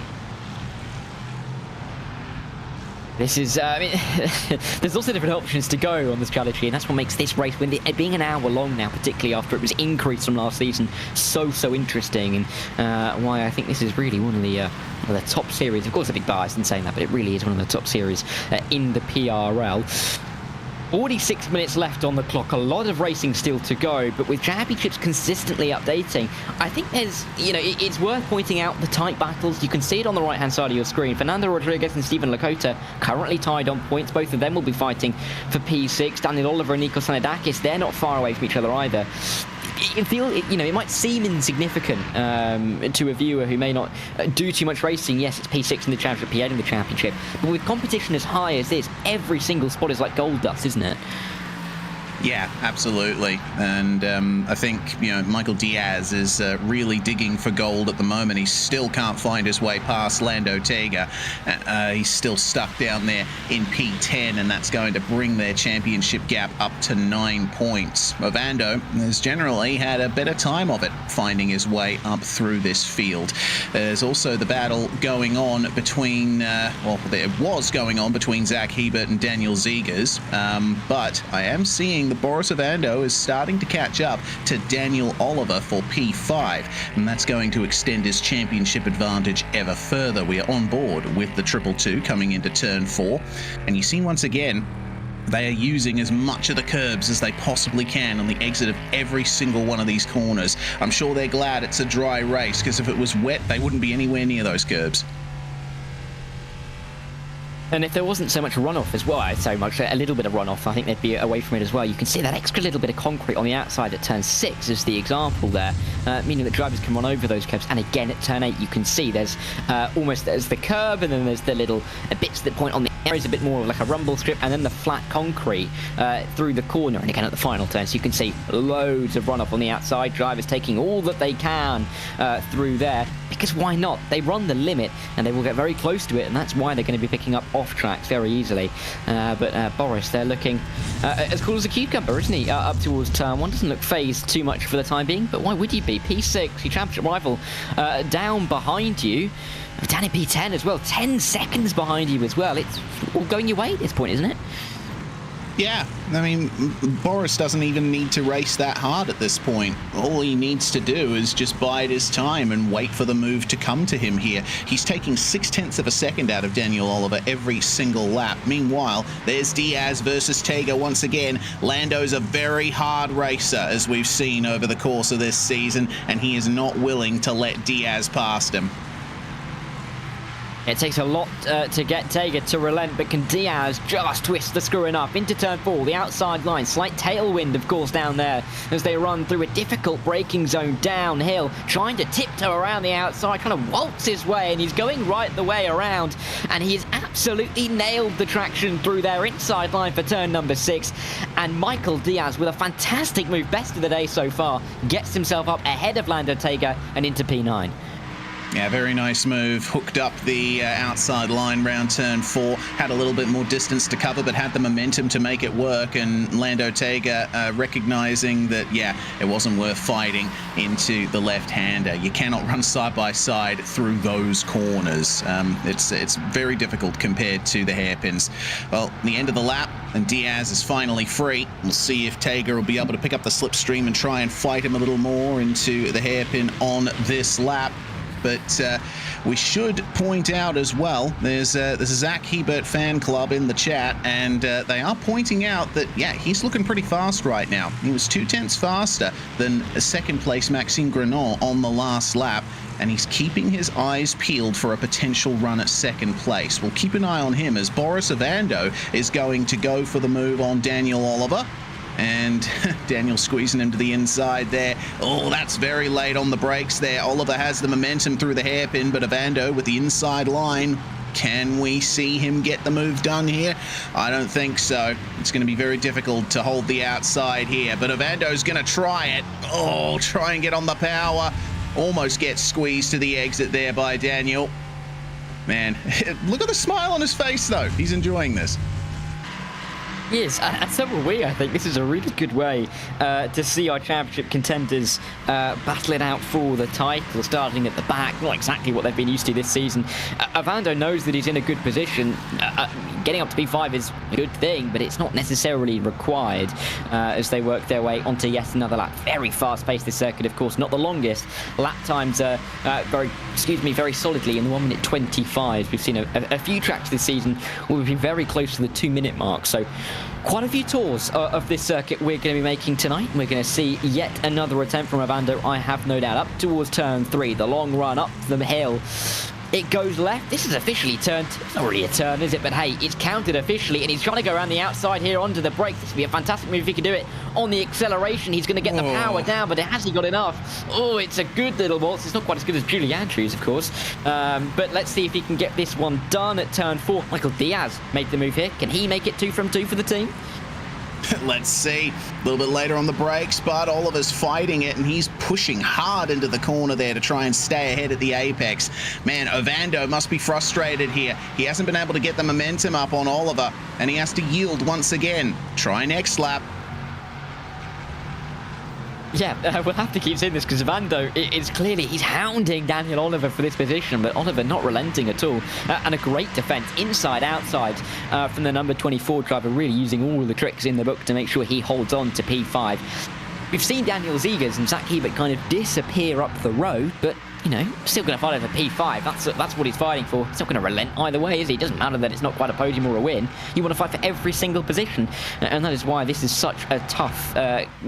This is, there's lots of different options to go on the strategy, and that's what makes this race, being an hour long now, particularly after it was increased from last season, so interesting, and why I think this is really one of the top series. Of course, a big bias in saying that, but it really is one of the top series in the PRL. 46 minutes left on the clock, a lot of racing still to go, but with championships consistently updating, I think there's, it's worth pointing out the tight battles. You can see it on the right-hand side of your screen. Fernando Rodriguez and Stephen Lakota currently tied on points. Both of them will be fighting for P6. Daniel Oliver and Nico Sanadakis, they're not far away from each other either. It might seem insignificant to a viewer who may not do too much racing. Yes, it's P6 in the championship, P8 in the championship, but with competition as high as this, every single spot is like gold dust, isn't it? Yeah, absolutely. And I think, Michael Diaz is really digging for gold at the moment. He still can't find his way past Lando Tega. He's still stuck down there in P10, and that's going to bring their championship gap up to 9 points. Ovando has generally had a better time of it, finding his way up through this field. There's also the battle going on between, there was going on between Zach Hebert and Daniel Zegers, but I am seeing that Boris Ovando is starting to catch up to Daniel Oliver for P5, and that's going to extend his championship advantage ever further. We are on board with the 222 coming into turn 4, and you see once again they are using as much of the curbs as they possibly can on the exit of every single one of these corners. I'm sure they're glad it's a dry race, because if it was wet they wouldn't be anywhere near those curbs. And if there wasn't so much runoff as well, a little bit of runoff, I think they'd be away from it as well. You can see that extra little bit of concrete on the outside at turn 6 is the example there, meaning that drivers can run over those curbs. And again, at turn 8, you can see there's there's the curb, and then there's the little bits that point on the areas, a bit more like a rumble strip, and then the flat concrete through the corner. And again, at the final turn, so you can see loads of runoff on the outside, drivers taking all that they can through there, because why not? They run the limit, and they will get very close to it, and that's why they're going to be picking up off tracks very easily. But Boris, they're looking as cool as a cucumber, isn't he? Up towards turn 1, doesn't look phased too much for the time being, but why would you be? P6, your championship rival, down behind you, down in P10 as well, 10 seconds behind you as well. It's all going your way at this point, isn't it? Yeah, I mean, Boris doesn't even need to race that hard at this point. All he needs to do is just bide his time and wait for the move to come to him here. He's taking 0.6 of a second out of Daniel Oliver every single lap. Meanwhile, there's Diaz versus Tega once again. Lando's a very hard racer, as we've seen over the course of this season, and he is not willing to let Diaz past him. It takes a lot to get Tega to relent, but can Diaz just twist the screw enough into turn 4, the outside line. Slight tailwind, of course, down there as they run through a difficult braking zone downhill, trying to tiptoe around the outside, trying to waltz his way, and he's going right the way around, and he has absolutely nailed the traction through their inside line for turn number 6. And Michael Diaz, with a fantastic move, best of the day so far, gets himself up ahead of Lando Tega and into P9. Yeah, very nice move. Hooked up the outside line round turn 4. Had a little bit more distance to cover, but had the momentum to make it work. And Lando Tega recognizing that, yeah, it wasn't worth fighting into the left-hander. You cannot run side by side through those corners. It's very difficult compared to the hairpins. Well, the end of the lap, and Diaz is finally free. We'll see if Tega will be able to pick up the slipstream and try and fight him a little more into the hairpin on this lap. But we should point out as well, there's a Zach Hebert fan club in the chat, and they are pointing out that, yeah, he's looking pretty fast right now. He was 0.2 faster than second place Maxime Grenon on the last lap, and he's keeping his eyes peeled for a potential run at second place. We'll keep an eye on him as Boris Ovando is going to go for the move on Daniel Oliver. And Daniel squeezing him to the inside there. Oh, that's very late on the brakes there. Oliver has the momentum through the hairpin, but Ovando with the inside line. Can we see him get the move done here? I don't think so. It's going to be very difficult to hold the outside here, but Ovando's going to try it. Oh, try and get on the power. Almost gets squeezed to the exit there by Daniel. Man, look at the smile on his face, though. He's enjoying this. Yes, and so are we. I think this is a really good way to see our championship contenders battle it out for the title, starting at the back. Not exactly what they've been used to this season. Ovando knows that he's in a good position. Getting up to P5 is a good thing, but it's not necessarily required as they work their way onto yet another lap. Very fast-paced this circuit, of course, not the longest. Lap times are very solidly in the 1 minute 25. We've seen a few tracks this season where we've been very close to the 2 minute mark. So quite a few tours of this circuit we're going to be making tonight. We're going to see yet another attempt from Ovando, I have no doubt. Up towards turn 3, the long run up the hill. It goes left. This is officially turned. It's not really a turn, is it? But hey, it's counted officially, and he's trying to go around the outside here onto the brake. This would be a fantastic move if he can do it on the acceleration. He's going to get the power down, but has he got enough? Oh, it's a good little waltz. It's not quite as good as Julie Andrews, of course. But let's see if he can get this one done at turn 4. Michael Diaz made the move here. Can he make it 2 from 2 for the team? Let's see. A little bit later on the brakes, but Oliver's fighting it, and he's pushing hard into the corner there to try and stay ahead at the apex. Man, Ovando must be frustrated here. He hasn't been able to get the momentum up on Oliver, and he has to yield once again. Try next lap. Yeah, we'll have to keep saying this because Vando is clearly, he's hounding Daniel Oliver for this position, but Oliver not relenting at all. And a great defense inside, outside from the number 24 driver, really using all the tricks in the book to make sure he holds on to P5. We've seen Daniel Zegers and Zach Hebert kind of disappear up the road, but, you know, still going to fight over P5. That's what he's fighting for. He's not going to relent either way, is he? It doesn't matter that it's not quite a podium or a win. You want to fight for every single position, and that is why this is such a tough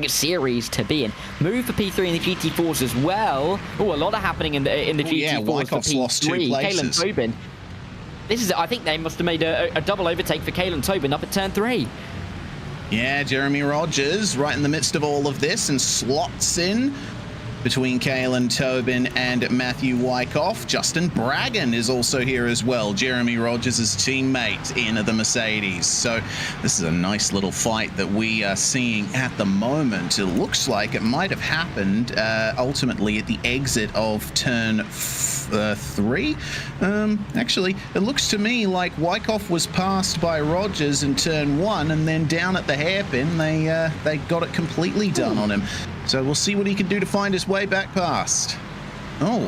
series to be in. Move for P3 in the GT4s as well. Oh, a lot of happening in the GT4s yeah, Wyckoff's for P3. lost 2 places. Kalen Tobin. This is, I think they must have made a double overtake for Kalen Tobin up at turn 3. Yeah, Jeremy Rogers right in the midst of all of this and slots in between Kalen Tobin and Matthew Wyckoff. Justin Braggon is also here as well, Jeremy Rogers' teammate in the Mercedes. So this is a nice little fight that we are seeing at the moment. It looks like it might have happened ultimately at the exit of turn 3. Actually, it looks to me like Wyckoff was passed by Rogers in turn 1, and then down at the hairpin, they got it completely done on him. So we'll see what he can do to find his way back past. Oh,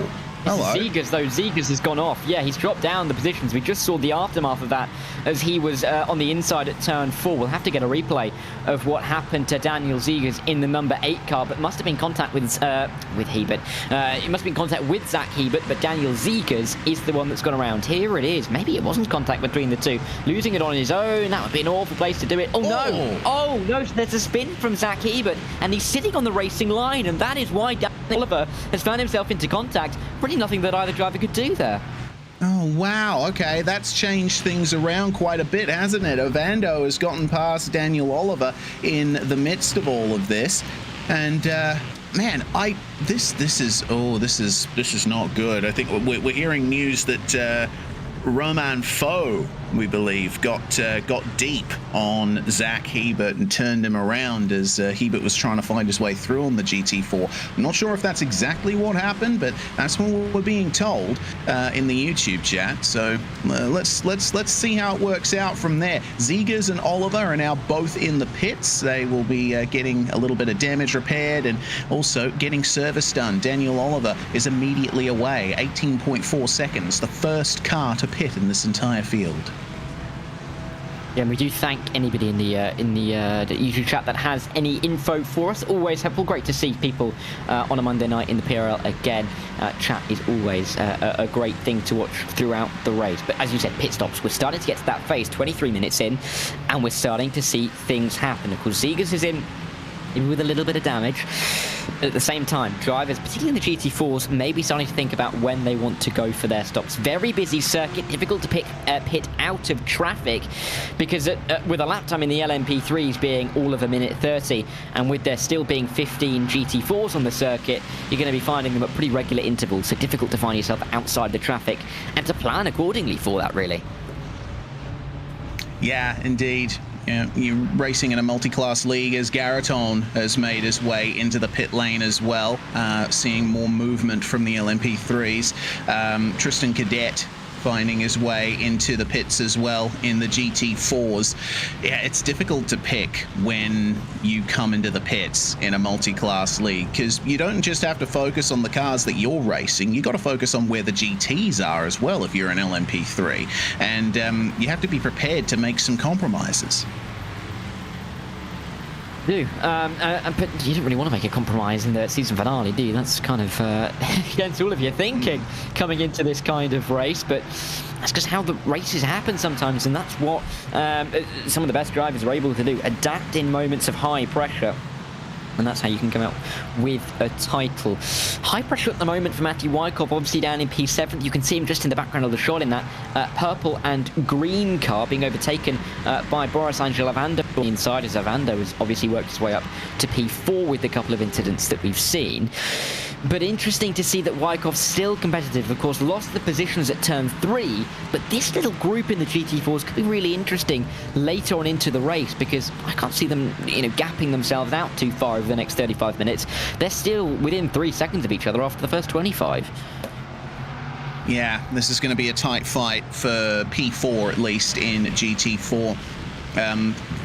hello. Zegers, though. Zegers has gone off. Yeah, he's dropped down the positions. We just saw the aftermath of that as he was on the inside at turn 4. We'll have to get a replay of what happened to Daniel Zegers in the number 8 car, but must have been contact with Hebert. It must have been contact with Zach Hebert, but Daniel Zegers is the one that's gone around. Here it is. Maybe it wasn't contact between the two. Losing it on his own. That would be an awful place to do it. Oh, no. Oh, no. There's a spin from Zach Hebert, and he's sitting on the racing line, and that is why Daniel Oliver has found himself into contact. Pretty nothing that either driver could do there. Oh, wow. Okay, that's changed things around quite a bit, hasn't it? Ovando has gotten past Daniel Oliver in the midst of all of this. And, man, this is not good. I think we're hearing news that Romain Faux, we believe, got deep on Zach Hebert and turned him around as Hebert was trying to find his way through on the GT4. I'm not sure if that's exactly what happened, but that's what we're being told in the YouTube chat. So let's see how it works out from there. Zegers and Oliver are now both in the pits. They will be getting a little bit of damage repaired and also getting service done. Daniel Oliver is immediately away, 18.4 seconds, the first car to pit in this entire field. Yeah, and we do thank anybody in the YouTube chat that has any info for us. Always helpful. Great to see people on a Monday night in the PRL again. Chat is always a great thing to watch throughout the race. But as you said, pit stops. We're starting to get to that phase, 23 minutes in, and we're starting to see things happen. Of course, Zegers is in, even with a little bit of damage. At the same time, drivers, particularly in the GT4s, may be starting to think about when they want to go for their stops. Very busy circuit, difficult to pit out of traffic, because with a lap time in the LMP3s being all of a minute 30, and with there still being 15 GT4s on the circuit, you're going to be finding them at pretty regular intervals, so difficult to find yourself outside the traffic, and to plan accordingly for that, really. Yeah, indeed. You're racing in a multi-class league as Garaton has made his way into the pit lane as well, seeing more movement from the LMP3s. Tristan Cadet finding his way into the pits as well in the GT4s. Yeah, it's difficult to pick when you come into the pits in a multi-class league, because you don't just have to focus on the cars that you're racing, you got to focus on where the GTs are as well if you're an LMP3, and you have to be prepared to make some compromises. But you don't really want to make a compromise in the season finale, do you? That's kind of against all of your thinking coming into this kind of race, but that's just how the races happen sometimes, and that's what some of the best drivers are able to do, adapt in moments of high pressure. And that's how you can come out with a title. High pressure at the moment for Matthew Wyckoff, obviously down in P7. You can see him just in the background of the shot in that purple and green car being overtaken by Boris Angel Ovando. Inside as Ovando has obviously worked his way up to P4 with a couple of incidents that we've seen. But interesting to see that Wyckoff's still competitive. Of course, lost the positions at turn 3, but this little group in the GT4s could be really interesting later on into the race, because I can't see them, gapping themselves out too far over the next 35 minutes. They're still within 3 seconds of each other after the first 25. Yeah, this is going to be a tight fight for P4, at least in GT4.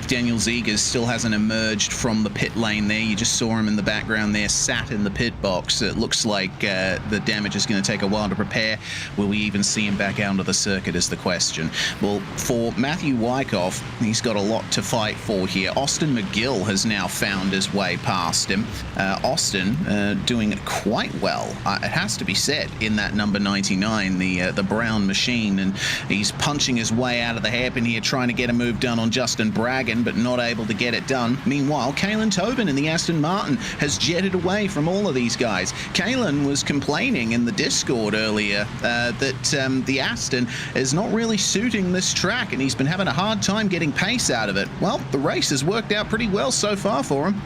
Daniel Zegers still hasn't emerged from the pit lane there. You just saw him in the background there, sat in the pit box. It looks like the damage is going to take a while to repair. Will we even see him back out onto the circuit is the question. Well, for Matthew Wyckoff, he's got a lot to fight for here. Austin McGill has now found his way past him. Austin doing quite well, it has to be said, in that number 99, the brown machine, and he's punching his way out of the hairpin here, trying to get a move done on Justin Bragan, but not able to get it done. Meanwhile, Kalen Tobin in the Aston Martin has jetted away from all of these guys. Kalen was complaining in the Discord earlier that the Aston is not really suiting this track, and he's been having a hard time getting pace out of it. Well, the race has worked out pretty well so far for him.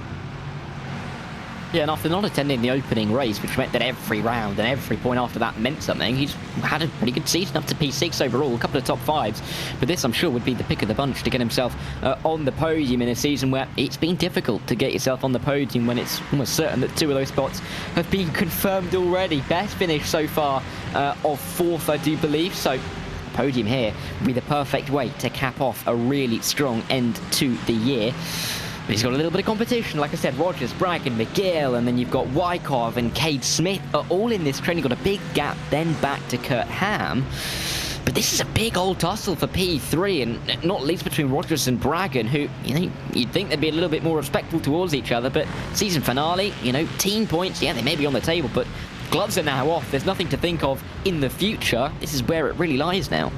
Yeah, and after not attending the opening race, which meant that every round and every point after that meant something, he's had a pretty good season up to P6 overall, a couple of top 5s. But this, I'm sure, would be the pick of the bunch to get himself on the podium in a season where it's been difficult to get yourself on the podium when it's almost certain that 2 of those spots have been confirmed already. Best finish so far of 4th, I do believe. So podium here would be the perfect way to cap off a really strong end to the year. But he's got a little bit of competition. Like I said, Rogers, Bragg and McGill, and then you've got Wyckoff and Cade Smith are all in this train. You've got a big gap then back to Kurt Ham. But this is a big old tussle for P3, and not least between Rogers and Bragan, who, you'd think they'd be a little bit more respectful towards each other, but season finale, team points, yeah, they may be on the table, but gloves are now off. There's nothing to think of in the future. This is where it really lies now.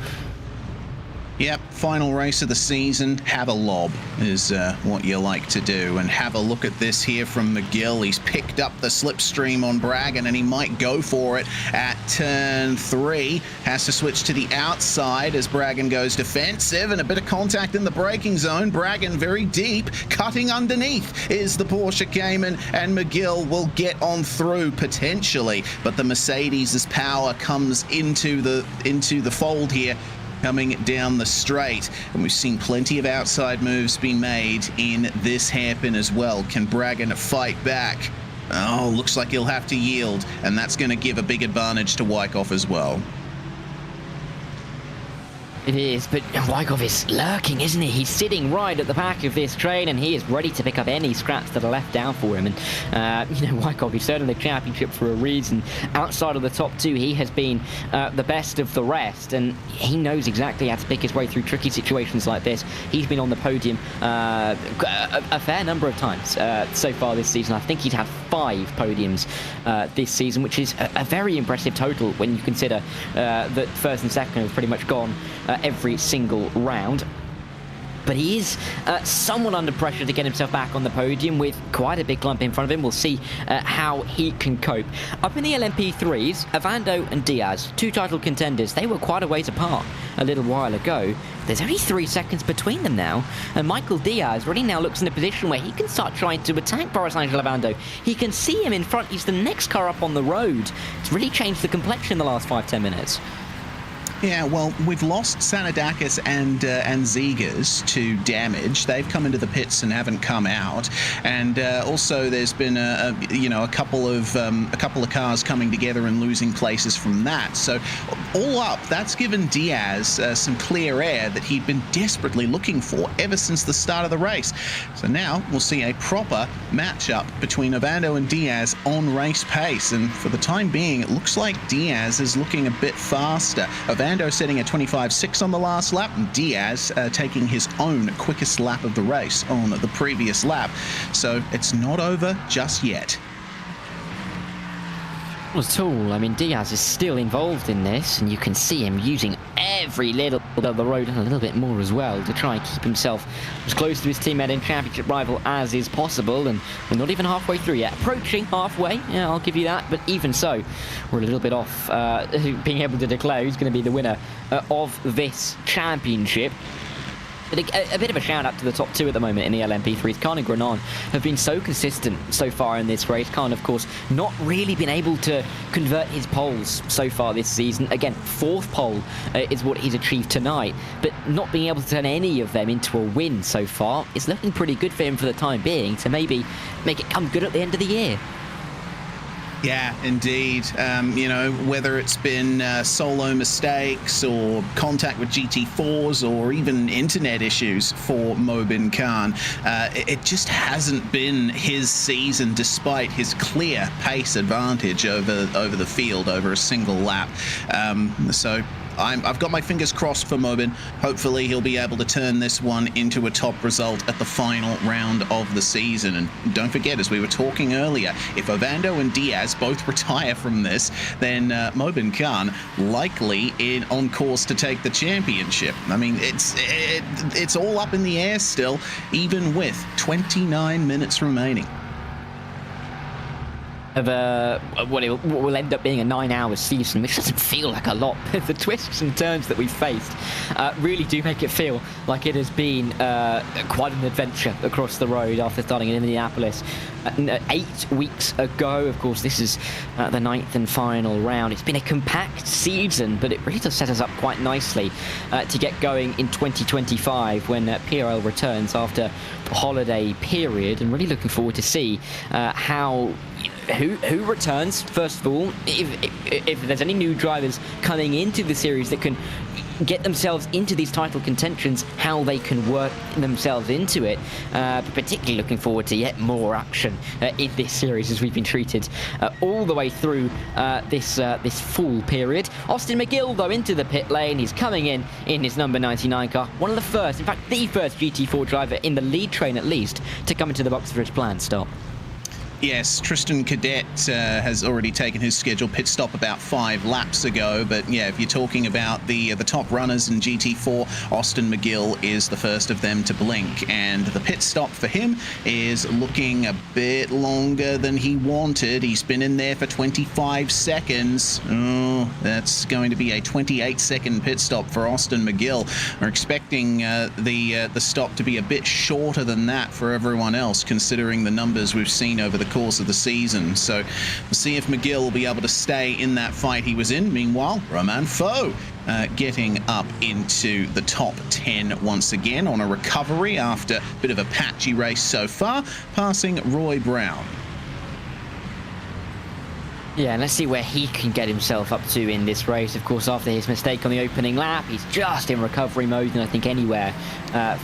Yep, final race of the season. Have a lob is what you like to do. And have a look at this here from McGill. He's picked up the slipstream on Bragan, and he might go for it at turn 3. Has to switch to the outside as Bragan goes defensive, and a bit of contact in the braking zone. Bragan very deep, cutting underneath is the Porsche Cayman, and McGill will get on through potentially. But the Mercedes' power comes into the fold here, coming down the straight, and we've seen plenty of outside moves being made in this hairpin as well. Can Bragan fight back? Oh, looks like he'll have to yield, and that's going to give a big advantage to Wyckoff as well. It is, but Wyckoff is lurking, isn't he? He's sitting right at the back of this train, and he is ready to pick up any scraps that are left down for him. And, Wyckoff, he's certainly the championship for a reason. Outside of the top 2, he has been the best of the rest, and he knows exactly how to pick his way through tricky situations like this. He's been on the podium a fair number of times so far this season. I think he's had 5 podiums this season, which is a very impressive total when you consider that first and second have pretty much gone every single round. But he is somewhat under pressure to get himself back on the podium with quite a big clump in front of him. We'll see how he can cope. Up in the LMP3s, Avando and Diaz, 2 title contenders, they were quite a ways apart a little while ago. There's only 3 seconds between them now, and Michael Diaz really now looks in a position where he can start trying to attack Boris Angel Avando. He can see him in front. He's the next car up on the road. It's really changed the complexion in the last 5-10 minutes. Yeah, well, we've lost Sanadakis and Zegers to damage. They've come into the pits and haven't come out. And also, there's been a couple of cars coming together and losing places from that. So, all up, that's given Diaz some clear air that he'd been desperately looking for ever since the start of the race. So now we'll see a proper matchup between Ovando and Diaz on race pace. And for the time being, it looks like Diaz is looking a bit faster. Ovando setting a 25.6 on the last lap, and Diaz taking his own quickest lap of the race on the previous lap. So it's not over just yet. Not at all. I mean, Diaz is still involved in this, and you can see him using every little bit of the road and a little bit more as well to try and keep himself as close to his teammate and championship rival as is possible. And we're not even halfway through yet. Approaching halfway, yeah, I'll give you that. But even so, we're a little bit off being able to declare who's going to be the winner of this championship. But a bit of a shout out to the top two at the moment in the LMP3s. Khan and Grenon have been so consistent so far in this race. Khan, of course, not really been able to convert his poles so far this season. Again, 4th pole is what he's achieved tonight, but not being able to turn any of them into a win so far is looking pretty good for him for the time being, to maybe make it come good at the end of the year. Yeah, indeed. You know, whether it's been solo mistakes or contact with GT4s or even internet issues for Mobin Khan, it just hasn't been his season despite his clear pace advantage over the field over a single lap. So I've got my fingers crossed for Mobin. Hopefully he'll be able to turn this one into a top result at the final round of the season. And don't forget, as we were talking earlier, if Ovando and Diaz both retire from this, then Mobin Khan likely on course to take the championship. I mean, it's all up in the air still, even with 29 minutes remaining. Of what will end up being a 9-hour season, which doesn't feel like a lot. The twists and turns that we've faced really do make it feel like it has been quite an adventure across the road after starting in Indianapolis 8 weeks ago. Of course, this is the 9th and final round. It's been a compact season, but it really does set us up quite nicely to get going in 2025 when PRL returns after the holiday period, and really looking forward to see who returns, first of all, if there's any new drivers coming into the series that can get themselves into these title contentions, how they can work themselves into it. But particularly looking forward to yet more action in this series as we've been treated all the way through this full period. Austin McGill, though, into the pit lane. He's coming in his number 99 car. One of the first, in fact, the first GT4 driver in the lead train, at least, to come into the box for his planned stop. Yes, Tristan Cadet has already taken his scheduled pit stop about 5 laps ago. But yeah, if you're talking about the top runners in GT4, Austin McGill is the first of them to blink. And the pit stop for him is looking a bit longer than he wanted. He's been in there for 25 seconds. Oh, that's going to be a 28-second pit stop for Austin McGill. We're expecting the stop to be a bit shorter than that for everyone else, considering the numbers we've seen over the course of the season. So we'll see if McGill will be able to stay in that fight he was in. Meanwhile, Romain Faux getting up into the top 10 once again on a recovery after a bit of a patchy race so far, passing Roy Brown. Yeah, and let's see where he can get himself up to in this race. Of course, after his mistake on the opening lap, he's just in recovery mode, and I think anywhere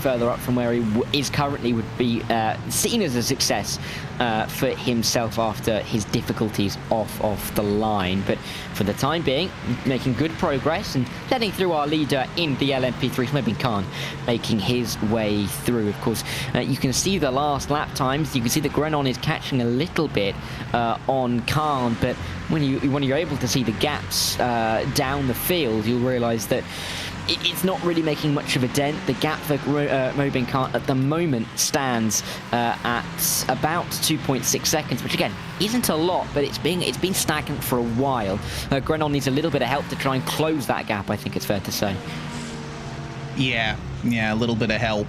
further up from where he is currently would be seen as a success for himself after his difficulties off the line. But for the time being, making good progress and letting through our leader in the LMP3, Mobin Khan, making his way through. Of course, you can see the last lap times. You can see that Grenon is catching a little bit on Khan, but when you're able to see the gaps down the field, you'll realise that it's not really making much of a dent. The gap for Mobin Khan at the moment stands at about 2.6 seconds, which again isn't a lot, but it's been stagnant for a while. Grenon needs a little bit of help to try and close that gap, I think it's fair to say. Yeah, a little bit of help,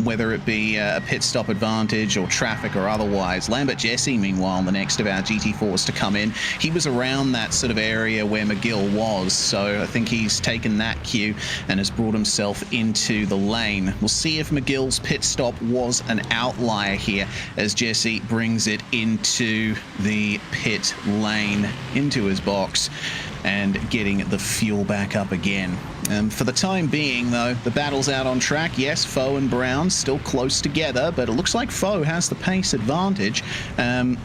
whether it be a pit stop advantage or traffic or otherwise. Lambert Jesse, meanwhile, the next of our GT4s to come in, he was around that sort of area where McGill was, so I think he's taken that cue and has brought himself into the lane. We'll see if McGill's pit stop was an outlier here as Jesse brings it into the pit lane, into his box, and getting the fuel back up again. For the time being, though, the battle's out on track. Yes, Faux and Brown still close together, but it looks like Faux has the pace advantage.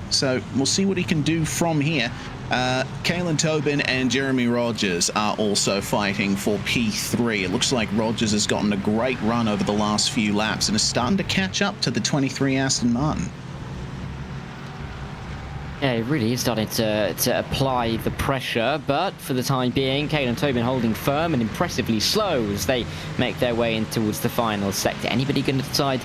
So we'll see what he can do from here. Kalen Tobin and Jeremy Rogers are also fighting for P3. It looks like Rogers has gotten a great run over the last few laps and is starting to catch up to the 23 Aston Martin. Yeah, it really is starting to apply the pressure, but for the time being, Kale and Tobin holding firm and impressively slow as they make their way in towards the final sector. Anybody going to decide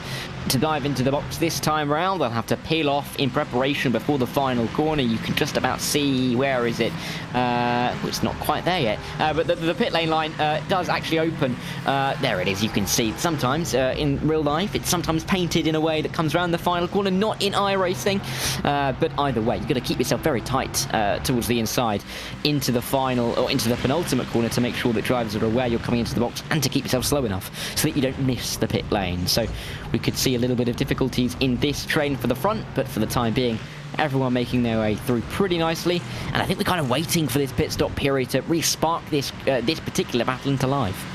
to dive into the box this time round? They'll have to peel off in preparation before the final corner. You can just about see, where is it? Well, it's not quite there yet, but the pit lane line does actually open. There it is, you can see. Sometimes in real life, it's sometimes painted in a way that comes around the final corner, not in iRacing, but either way, you've got to keep yourself very tight towards the inside into the final, or into the penultimate corner, to make sure that drivers are aware you're coming into the box, and to keep yourself slow enough so that you don't miss the pit lane. So we could see a little bit of difficulties in this train for the front, but for the time being, everyone making their way through pretty nicely. And I think we're kind of waiting for this pit stop period to re-spark this particular battle into life.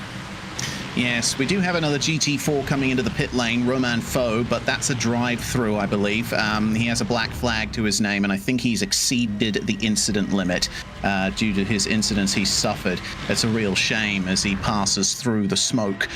Yes, we do have another GT4 coming into the pit lane, Romain Faux, but that's a drive-through, I believe. He has a black flag to his name, and I think he's exceeded the incident limit due to his incidents he's suffered. It's a real shame as he passes through the smoke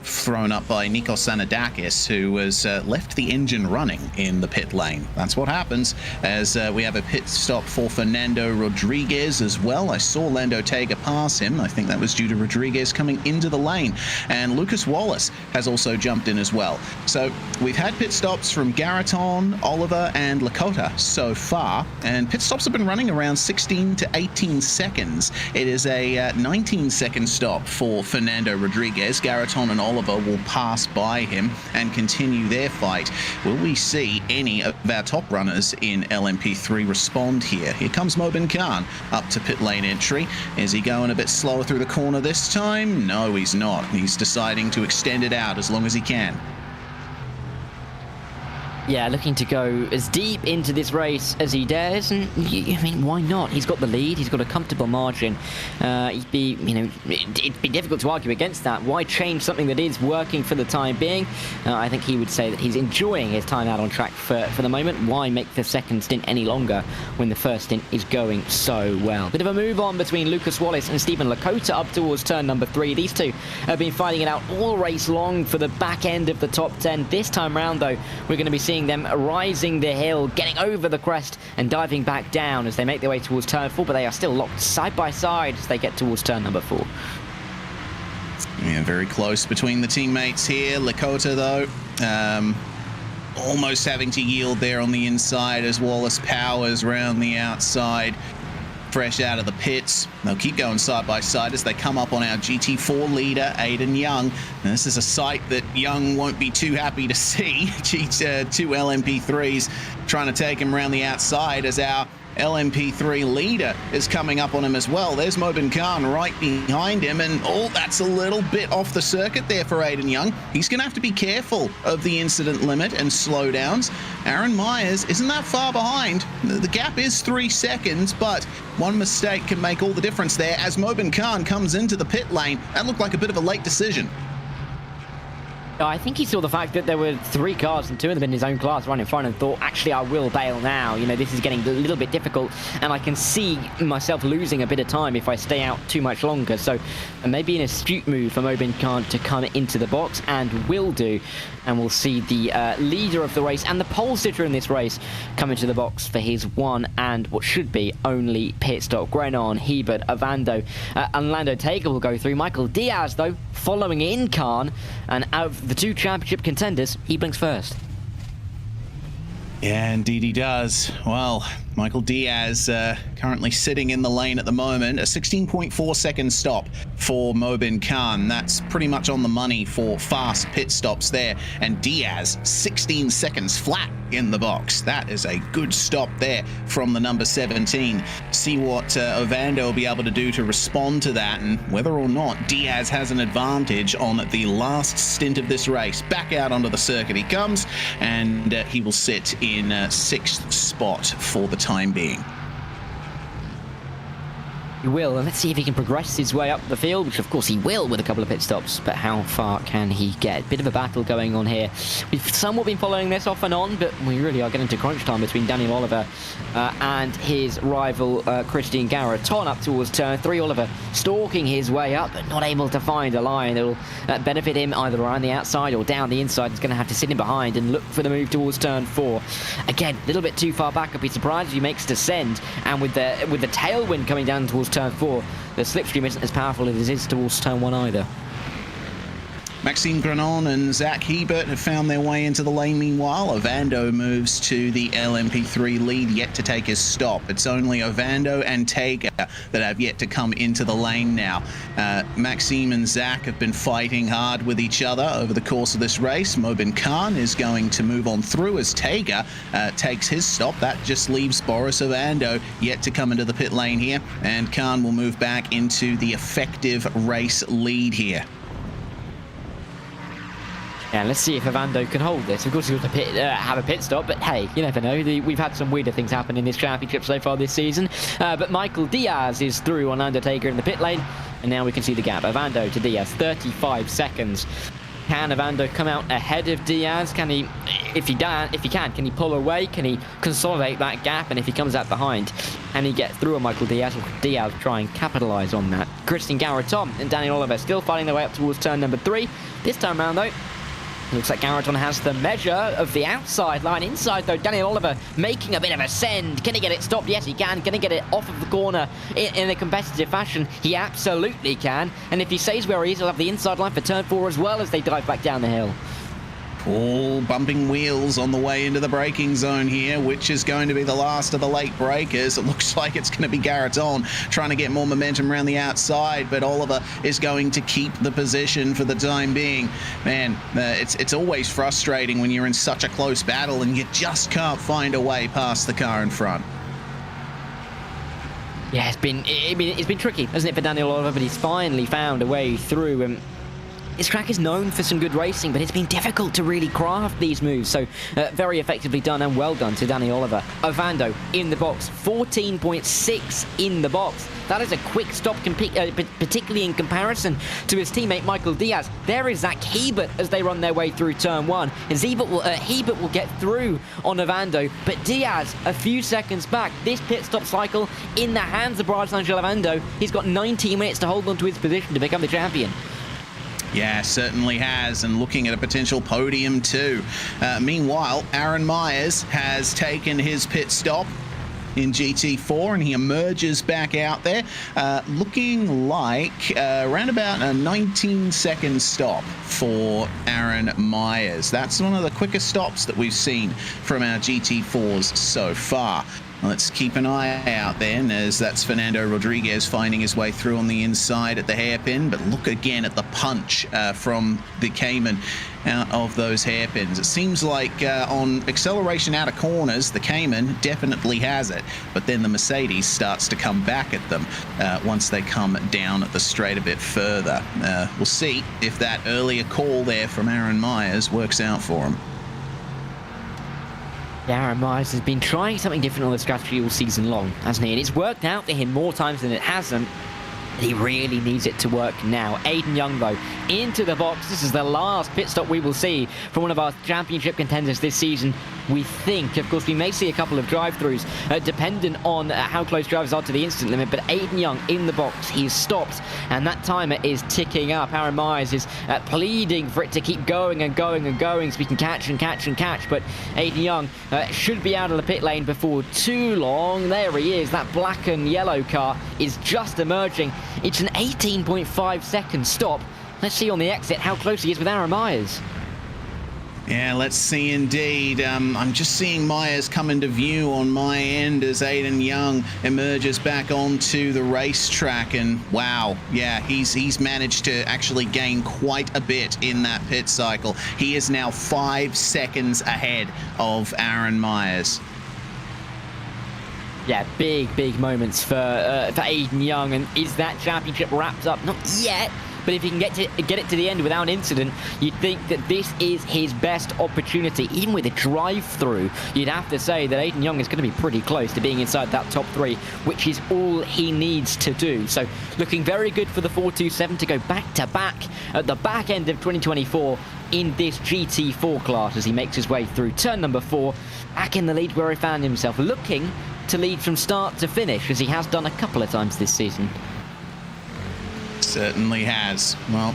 thrown up by Nikos Zanadakis, who has left the engine running in the pit lane. That's what happens as we have a pit stop for Fernando Rodriguez as well. I saw Lando Tega pass him. I think that was due to Rodriguez coming into the lane. And Lucas Wallace has also jumped in as well. So we've had pit stops from Garaton, Oliver, and Lakota so far, and pit stops have been running around 16 to 18 seconds. It is a 19-second stop for Fernando Rodriguez. Garaton and Oliver will pass by him and continue their fight. Will we see any of our top runners in LMP3 respond here? Here comes Mobin Khan up to pit lane entry. Is he going a bit slower through the corner this time? No, he's not. He's deciding to extend it out as long as he can. Yeah, looking to go as deep into this race as he dares, and I mean, why not? He's got the lead, he's got a comfortable margin. It'd be difficult to argue against that. Why change something that is working for the time being? I think he would say that he's enjoying his time out on track for the moment. Why make the second stint any longer when the first stint is going so well? Bit of a move on between Lucas Wallace and Stephen Lakota up towards turn number 3. These two have been fighting it out all race long for the back end of the top 10. This time round, though, we're going to be seeing them rising the hill, getting over the crest and diving back down as they make their way towards turn 4, but they are still locked side by side as they get towards turn number 4. Yeah, very close between the teammates here. Lakota, though, almost having to yield there on the inside as Wallace powers round the outside. Fresh out of the pits. They'll keep going side by side as they come up on our GT4 leader, Aiden Young. And this is a sight that Young won't be too happy to see. Two LMP3s trying to take him around the outside as our LMP3 leader is coming up on him as well. There's Mobin Khan right behind him, and that's a little bit off the circuit there for Aiden Young. He's going to have to be careful of the incident limit and slowdowns. Aaron Myers isn't that far behind. The gap is 3 seconds, but one mistake can make all the difference there as Mobin Khan comes into the pit lane. That looked like a bit of a late decision. I think he saw the fact that there were 3 cars and 2 of them in his own class right in front and thought, actually, I will bail now. You know, this is getting a little bit difficult, and I can see myself losing a bit of time if I stay out too much longer. So maybe an astute move for Mobin Khan to come into the box, and will do. And we'll see the leader of the race and the pole sitter in this race come into the box for his one and what should be only pit stop. Grenon, Hebert, Avando, and Lando Tega will go through. Michael Diaz, though, following in Khan, and out of the 2 championship contenders, he blinks first. Yeah, indeed he does. Well, Michael Diaz currently sitting in the lane at the moment. A 16.4 second stop for Mobin Khan. That's pretty much on the money for fast pit stops there. And Diaz, 16 seconds flat in the box. That is a good stop there from the number 17. See what Ovando will be able to do to respond to that, and whether or not Diaz has an advantage on the last stint of this race. Back out onto the circuit he comes, and he will sit in 6th spot for the time being. He will, and let's see if he can progress his way up the field, which of course he will with a couple of pit stops, but how far can he get? Bit of a battle going on here. We've somewhat been following this off and on, but we really are getting to crunch time between Daniel Oliver and his rival Christian Garreton up towards turn 3. Oliver stalking his way up, but not able to find a line that will benefit him either around the outside or down the inside. He's going to have to sit in behind and look for the move towards turn 4. Again, a little bit too far back. I'd be surprised if he makes descend, and with the tailwind coming down towards turn 4, the slipstream isn't as powerful as it is towards turn 1 either. Maxime Granon and Zach Hebert have found their way into the lane meanwhile. Ovando moves to the LMP3 lead, yet to take his stop. It's only Ovando and Tega that have yet to come into the lane now. Maxime and Zach have been fighting hard with each other over the course of this race. Mobin Khan is going to move on through as Tega takes his stop. That just leaves Boris Ovando yet to come into the pit lane here, and Khan will move back into the effective race lead here. Yeah, let's see if Ovando can hold this. Of course, he's got to have a pit stop, but hey, you never know. We've had some weirder things happen in this championship so far this season. But Michael Diaz is through on Undertaker in the pit lane, and now we can see the gap. Ovando to Diaz, 35 seconds. Can Ovando come out ahead of Diaz? Can he, if he can he pull away? Can he consolidate that gap? And if he comes out behind, can he get through on Michael Diaz? Or can Diaz try and capitalise on that? Christian Garreton and Daniel Oliver still fighting their way up towards turn number 3. This time around, though, looks like Garreton has the measure of the outside line. Inside, though, Daniel Oliver making a bit of a send. Can he get it stopped? Yes, he can. Can he get it off of the corner in a competitive fashion? He absolutely can. And if he stays where he is, he'll have the inside line for turn 4 as well as they dive back down the hill. All bumping wheels on the way into the braking zone here, which is going to be the last of the late breakers. It looks like it's going to be Garreton trying to get more momentum around the outside, but Oliver is going to keep the position for the time being. Man, it's always frustrating when you're in such a close battle and you just can't find a way past the car in front. Yeah, it's been tricky, hasn't it, for Daniel Oliver, but he's finally found a way through. And this track is known for some good racing, but it's been difficult to really craft these moves. So very effectively done and well done to Danny Oliver. Ovando in the box, 14.6 in the box. That is a quick stop, particularly in comparison to his teammate Michael Diaz. There is Zach Hebert as they run their way through turn 1. Hebert will get through on Ovando, but Diaz a few seconds back. This pit stop cycle in the hands of Bryce Angel Ovando. He's got 19 minutes to hold on to his position to become the champion. Yeah, certainly has, and looking at a potential podium too. Meanwhile, Aaron Myers has taken his pit stop in GT4 and he emerges back out there looking like around about a 19-second stop for Aaron Myers. That's one of the quickest stops that we've seen from our GT4s so far. Let's keep an eye out then, as that's Fernando Rodriguez finding his way through on the inside at the hairpin. But look again at the punch from the Cayman out of those hairpins. It seems like on acceleration out of corners, the Cayman definitely has it. But then the Mercedes starts to come back at them once they come down at the straight a bit further. We'll see if that earlier call there from Aaron Myers works out for him. Aaron Myers has been trying something different on the strategy all season long, hasn't he? And it's worked out for him more times than it hasn't. He really needs it to work now. Aiden Young, though, into the box. This is the last pit stop we will see from one of our championship contenders this season. We think, of course, we may see a couple of drive-throughs, dependent on how close drivers are to the instant limit. But Aiden Young in the box, he's stopped, and that timer is ticking up. Aaron Myers is pleading for it to keep going and going and going, so we can catch and catch and catch. But Aiden Young should be out of the pit lane before too long. There he is. That black and yellow car is just emerging. It's an 18.5 second stop. Let's see on the exit how close he is with Aaron Myers. Yeah, let's see indeed. I'm just seeing Myers come into view on my end as Aiden Young emerges back onto the racetrack, and wow, yeah, he's managed to actually gain quite a bit in that pit cycle. He is now 5 seconds ahead of Aaron Myers. Yeah, big moments for Aiden Young, and is that championship wrapped up? Not yet, but if he can get it to the end without incident, you'd think that this is his best opportunity. Even with a drive-through, you'd have to say that Aiden Young is going to be pretty close to being inside that top 3, which is all he needs to do. So looking very good for the 427 to go back-to-back at the back end of 2024 in this GT4 class as he makes his way through turn number 4, back in the lead where he found himself, looking to lead from start to finish, as he has done a couple of times this season. Certainly has. Well,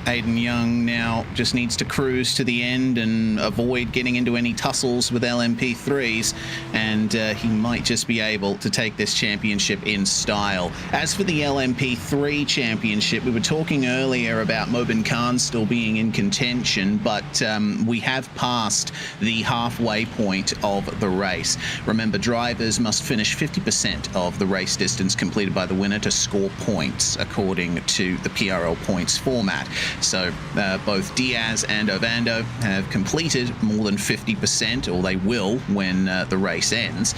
Aiden Young now just needs to cruise to the end and avoid getting into any tussles with LMP3s, and he might just be able to take this championship in style. As for the LMP3 championship, we were talking earlier about Mobin Khan still being in contention, but we have passed the halfway point of the race. Remember, drivers must finish 50% of the race distance completed by the winner to score points, according to the PRL points format. So both Diaz and Ovando have completed more than 50%, or they will when the race ends.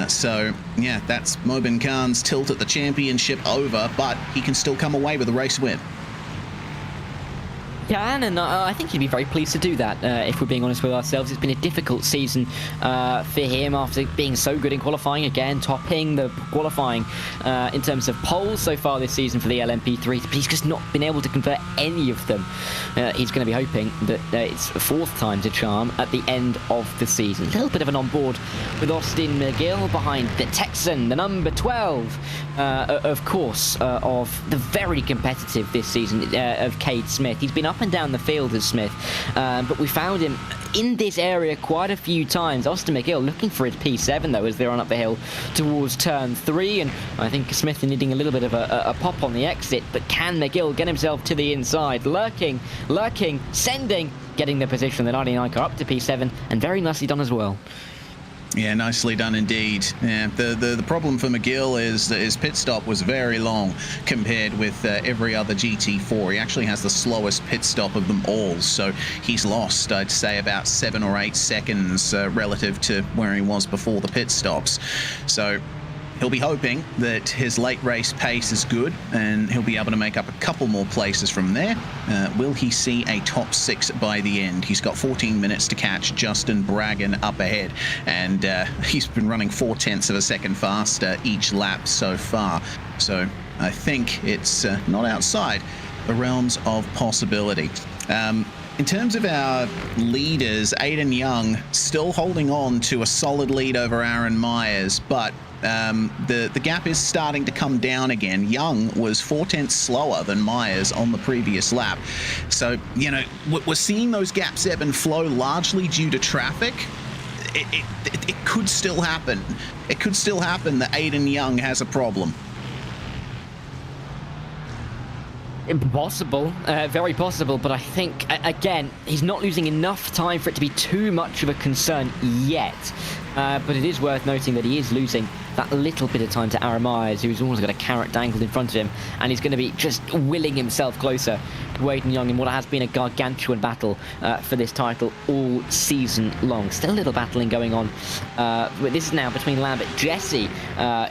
So yeah, that's Mobin Khan's tilt at the championship over, but he can still come away with a race win. Can, and I think he'd be very pleased to do that, if we're being honest with ourselves. It's been a difficult season for him after being so good in qualifying, again topping the qualifying in terms of poles so far this season for the LMP3, but he's just not been able to convert any of them. He's going to be hoping that it's a 4th time to charm at the end of the season. A little bit of an on-board with Austin McGill behind the Texan, the number 12, of course, of the very competitive this season of Cade Smith. He's been up and down the field as Smith, but we found him in this area quite a few times. Austin McGill looking for his P7 though as they're on up the hill towards turn 3, and I think Smith needing a little bit of a pop on the exit, but can McGill get himself to the inside? Lurking, sending, getting the position, the 99 car up to P7, and very nicely done as well. Yeah, nicely done indeed. Yeah, the problem for McGill is that his pit stop was very long compared with every other GT4. He actually has the slowest pit stop of them all, so he's lost, I'd say, about 7 or 8 seconds relative to where he was before the pit stops. So he'll be hoping that his late race pace is good and he'll be able to make up a couple more places from there. Will he see a top 6 by the end? He's got 14 minutes to catch Justin Bragan up ahead, and he's been running 0.4 of a second faster each lap so far. So I think it's not outside the realms of possibility. In terms of our leaders, Aiden Young still holding on to a solid lead over Aaron Myers, but the gap is starting to come down again. Young was 0.4 slower than Myers on the previous lap. So, you know, we're seeing those gaps ebb and flow largely due to traffic. It could still happen. It could still happen that Aiden Young has a problem. Possible, very possible, but I think, again, he's not losing enough time for it to be too much of a concern yet. But it is worth noting that he is losing that little bit of time to Aaron Myers, who's almost got a carrot dangled in front of him, and he's going to be just willing himself closer to Aiden Young in what has been a gargantuan battle for this title all season long. Still a little battling going on. But this is now between Lambert Jesse,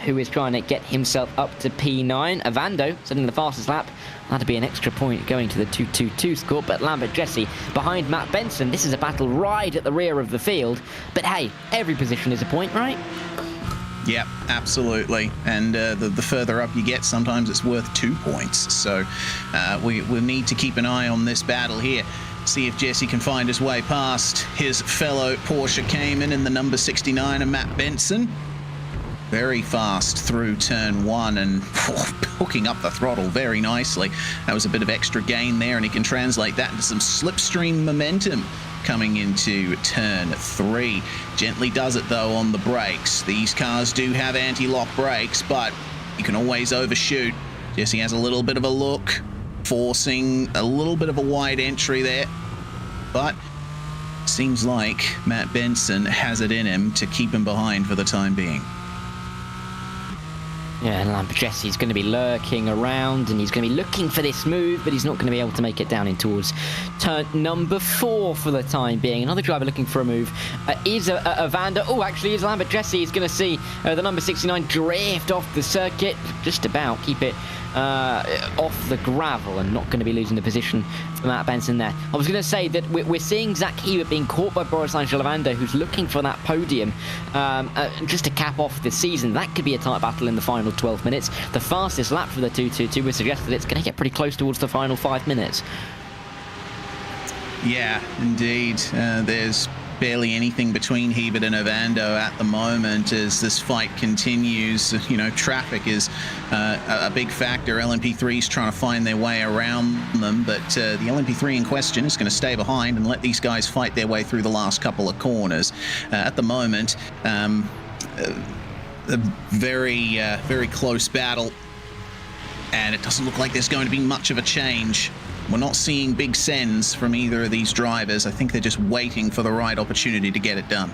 who is trying to get himself up to P9. Ovando setting the fastest lap. That'd be an extra point going to the 2-2-2 score, but Lambert Jesse behind Matt Benson. This is a battle right at the rear of the field, but hey, every position is a point, right? Yep, absolutely. And the further up you get, sometimes it's worth 2 points. So we'll need to keep an eye on this battle here. See if Jesse can find his way past his fellow Porsche Cayman in the number 69 and Matt Benson. Very fast through turn 1 and hooking up the throttle very nicely. That was a bit of extra gain there, and he can translate that into some slipstream momentum coming into turn 3. Gently does it though on the brakes. These cars do have anti-lock brakes, but you can always overshoot. Jesse has a little bit of a look, forcing a little bit of a wide entry there, but seems like Matt Benson has it in him to keep him behind for the time being. Yeah, and Lambert Jesse's going to be lurking around, and he's going to be looking for this move, but he's not going to be able to make it down in towards turn number 4 for the time being. Another driver looking for a move is Ovando. Oh, actually, is Lambert Jesse. He's going to see the number 69 drift off the circuit. Just about keep it off the gravel and not going to be losing the position for Matt Benson there. I was going to say that we're seeing Zach Hebert being caught by Boris Lavando, who's looking for that podium just to cap off this season. That could be a tight battle in the final 12 minutes. The fastest lap for the 222 would suggest that it's going to get pretty close towards the final 5 minutes. Yeah, indeed. There's barely anything between Hebert and Ovando at the moment as this fight continues. You know, traffic is a big factor. LMP3's trying to find their way around them, but the LMP3 in question is going to stay behind and let these guys fight their way through the last couple of corners. At the moment, a very close battle, and it doesn't look like there's going to be much of a change. We're not seeing big sends from either of these drivers. I think they're just waiting for the right opportunity to get it done.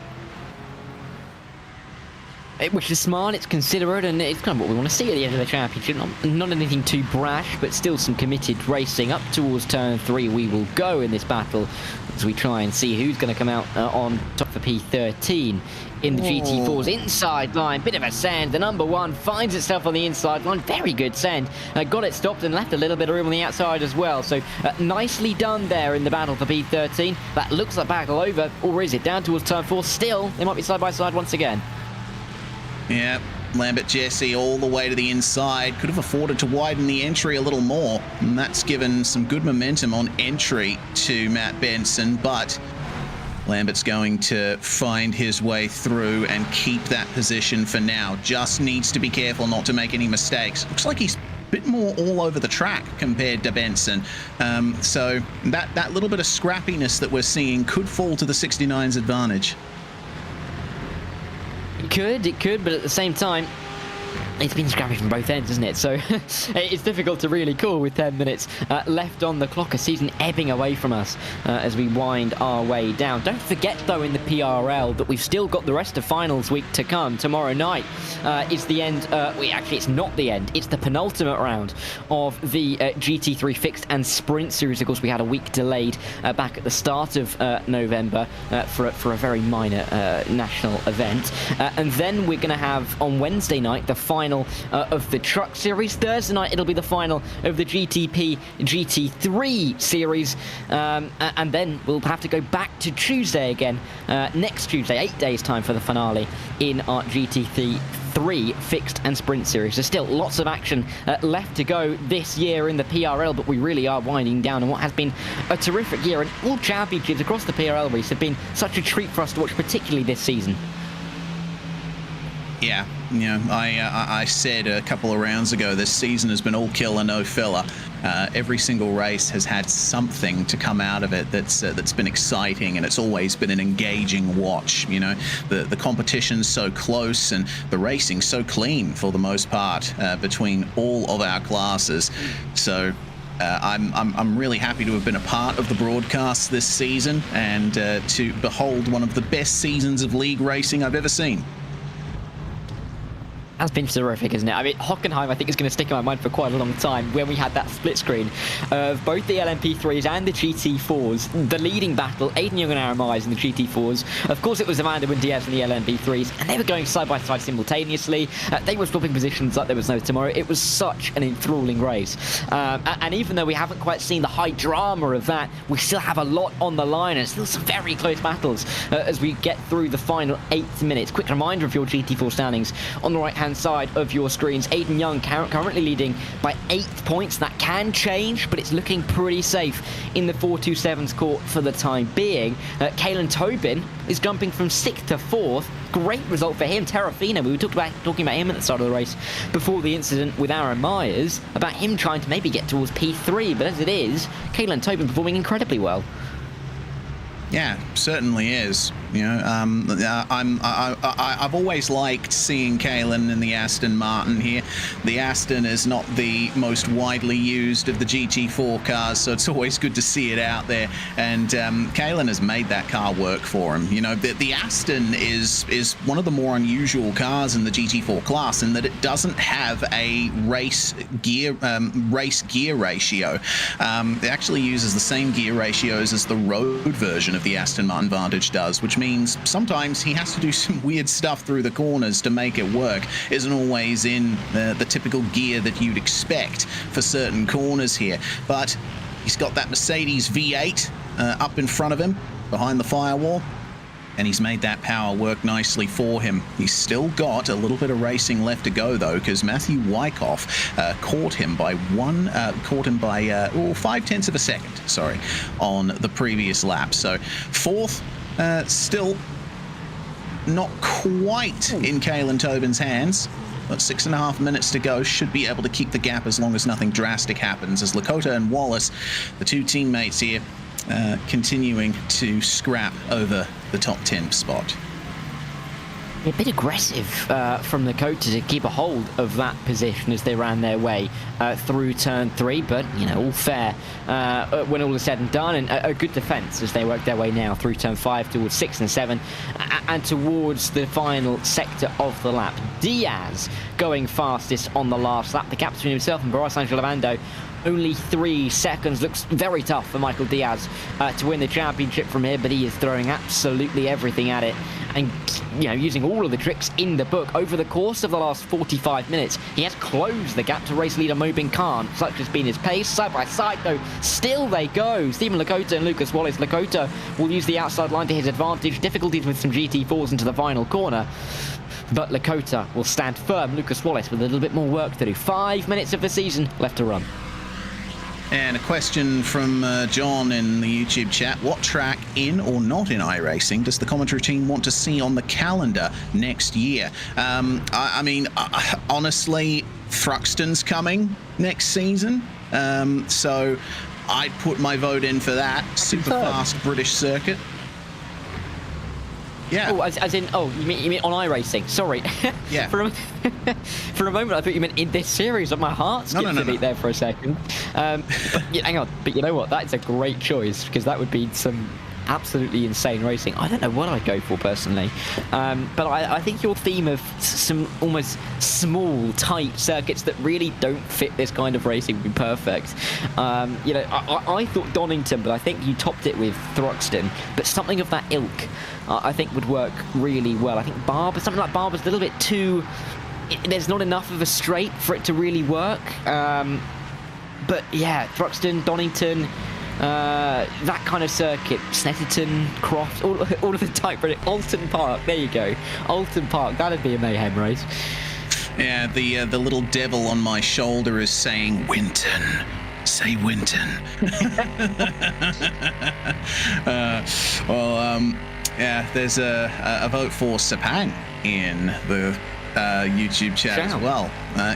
Which is smart, it's considerate, and it's kind of what we want to see at the end of the championship. Not anything too brash, but still some committed racing. Up towards turn 3 we will go in this battle as we try and see who's going to come out on top for P13 in the GT4's inside line. Bit of a send. The number 1 finds itself on the inside line. Very good send. Got it stopped and left a little bit of room on the outside as well. So nicely done there in the battle for P13. That looks like battle over, or is it? Down towards turn 4. Still, they might be side by side once again. Yeah, Lambert Jesse all the way to the inside. Could have afforded to widen the entry a little more, and that's given some good momentum on entry to Matt Benson, but Lambert's going to find his way through and keep that position for now. Just needs to be careful not to make any mistakes. Looks like he's a bit more all over the track compared to Benson. So that little bit of scrappiness that we're seeing could fall to the 69's advantage. It could, but at the same time, it's been scrappy from both ends, isn't it? So it's difficult to really call with 10 minutes left on the clock. A season ebbing away from us as we wind our way down. Don't forget, though, in the PRL that we've still got the rest of finals week to come. Tomorrow night is the end. Actually, it's not the end. It's the penultimate round of the GT3 fixed and sprint series. Of course, we had a week delayed back at the start of November for a very minor national event. And then we're going to have on Wednesday night the final of the truck series. Thursday night it'll be the final of the GTP GT3 series, and then we'll have to go back to Tuesday again, next Tuesday, 8 days time for the finale in our GT3 fixed and sprint series. There's still lots of action left to go this year in the PRL, but we really are winding down on what has been a terrific year, and all championships across the PRL race have been such a treat for us to watch, particularly this season. Yeah, you know, I said a couple of rounds ago, this season has been all killer, no filler. Every single race has had something to come out of it that's been exciting, and it's always been an engaging watch. You know, the competition's so close and the racing's so clean for the most part between all of our classes. So I'm really happy to have been a part of the broadcast this season and to behold one of the best seasons of league racing I've ever seen. That's been terrific, isn't it? I mean, Hockenheim, I think, is going to stick in my mind for quite a long time when we had that split screen of both the LMP3s and the GT4s. The leading battle, Aiden Young and Aaron Myers in the GT4s. Of course, it was Amanda and Diaz in the LMP3s, and they were going side by side simultaneously. They were swapping positions like there was no tomorrow. It was such an enthralling race. And even though we haven't quite seen the high drama of that, we still have a lot on the line, and still some very close battles as we get through the final 8 minutes. Quick reminder of your GT4 standings on the right-hand side of your screens. Aiden Young currently leading by 8 points. That can change, but it's looking pretty safe in the 427's court for the time being. Kalen Tobin is jumping from 6th to 4th. Great result for him. Terrafina, we were talking about him at the start of the race before the incident with Aaron Myers, about him trying to maybe get towards P3, but as it is, Kalen Tobin performing incredibly well. Yeah, certainly is. You know, I've always liked seeing Kalen in the Aston Martin here. The Aston is not the most widely used of the GT4 cars, so it's always good to see it out there. And Kalen has made that car work for him. You know, the Aston is one of the more unusual cars in the GT4 class in that it doesn't have a race gear ratio. It actually uses the same gear ratios as the road version of the Aston Martin Vantage does, which means means sometimes he has to do some weird stuff through the corners to make it work. Isn't always in the typical gear that you'd expect for certain corners here. But he's got that Mercedes V8 up in front of him, behind the firewall, and he's made that power work nicely for him. He's still got a little bit of racing left to go, though, because Matthew Wyckoff caught him by 5/10 of a second, sorry, on the previous lap. So fourth, still not quite in Kalen Tobin's hands. But 6.5 minutes to go, should be able to keep the gap as long as nothing drastic happens, as Lakota and Wallace, the two teammates here, continuing to scrap over the top 10 spot. A bit aggressive from Lakota to keep a hold of that position as they ran their way through turn 3, but, you know, all fair when all is said and done, and a good defense as they work their way now through turn 5 towards 6 and 7 and towards the final sector of the lap. Diaz going fastest on the last lap. The gap between himself and Boris Angelovando, only 3 seconds. Looks very tough for Michael Diaz to win the championship from here, but he is throwing absolutely everything at it and, you know, using all of the tricks in the book. Over the course of the last 45 minutes, he has closed the gap to race leader Mobin Khan. Such has been his pace. Side by side, though, still they go. Stephen Lakota and Lucas Wallace. Lakota will use the outside line to his advantage. Difficulties with some GT4s into the final corner, but Lakota will stand firm. Lucas Wallace with a little bit more work to do. 5 minutes of the season left to run. And a question from John in the YouTube chat. What track, in or not in iRacing, does the commentary team want to see on the calendar next year? I mean, honestly, Thruxton's coming next season. So I'd put my vote in for that. Super fast British circuit. Yeah. Oh, as in, oh, you mean on iRacing? Sorry. Yeah. For a moment, I thought you meant in this series. My heart skipped a beat there for a second. But, hang on. But you know what? That is a great choice, because that would be some absolutely insane racing. I don't know what I'd go for personally, but I think your theme of some almost small, tight circuits that really don't fit this kind of racing would be perfect. You know, I thought Donington, but I think you topped it with Thruxton. But something of that ilk, I think, would work really well. I think Barber, something like Barber's a little bit too. There's not enough of a straight for it to really work. But yeah, Thruxton, Donington. That kind of circuit, Snetterton, Croft, all of the type for it. Alton Park, there you go. Alton Park, that'd be a mayhem race. Yeah, the little devil on my shoulder is saying Winton. Say Winton. Yeah, there's a vote for Sepang in the YouTube chat as well.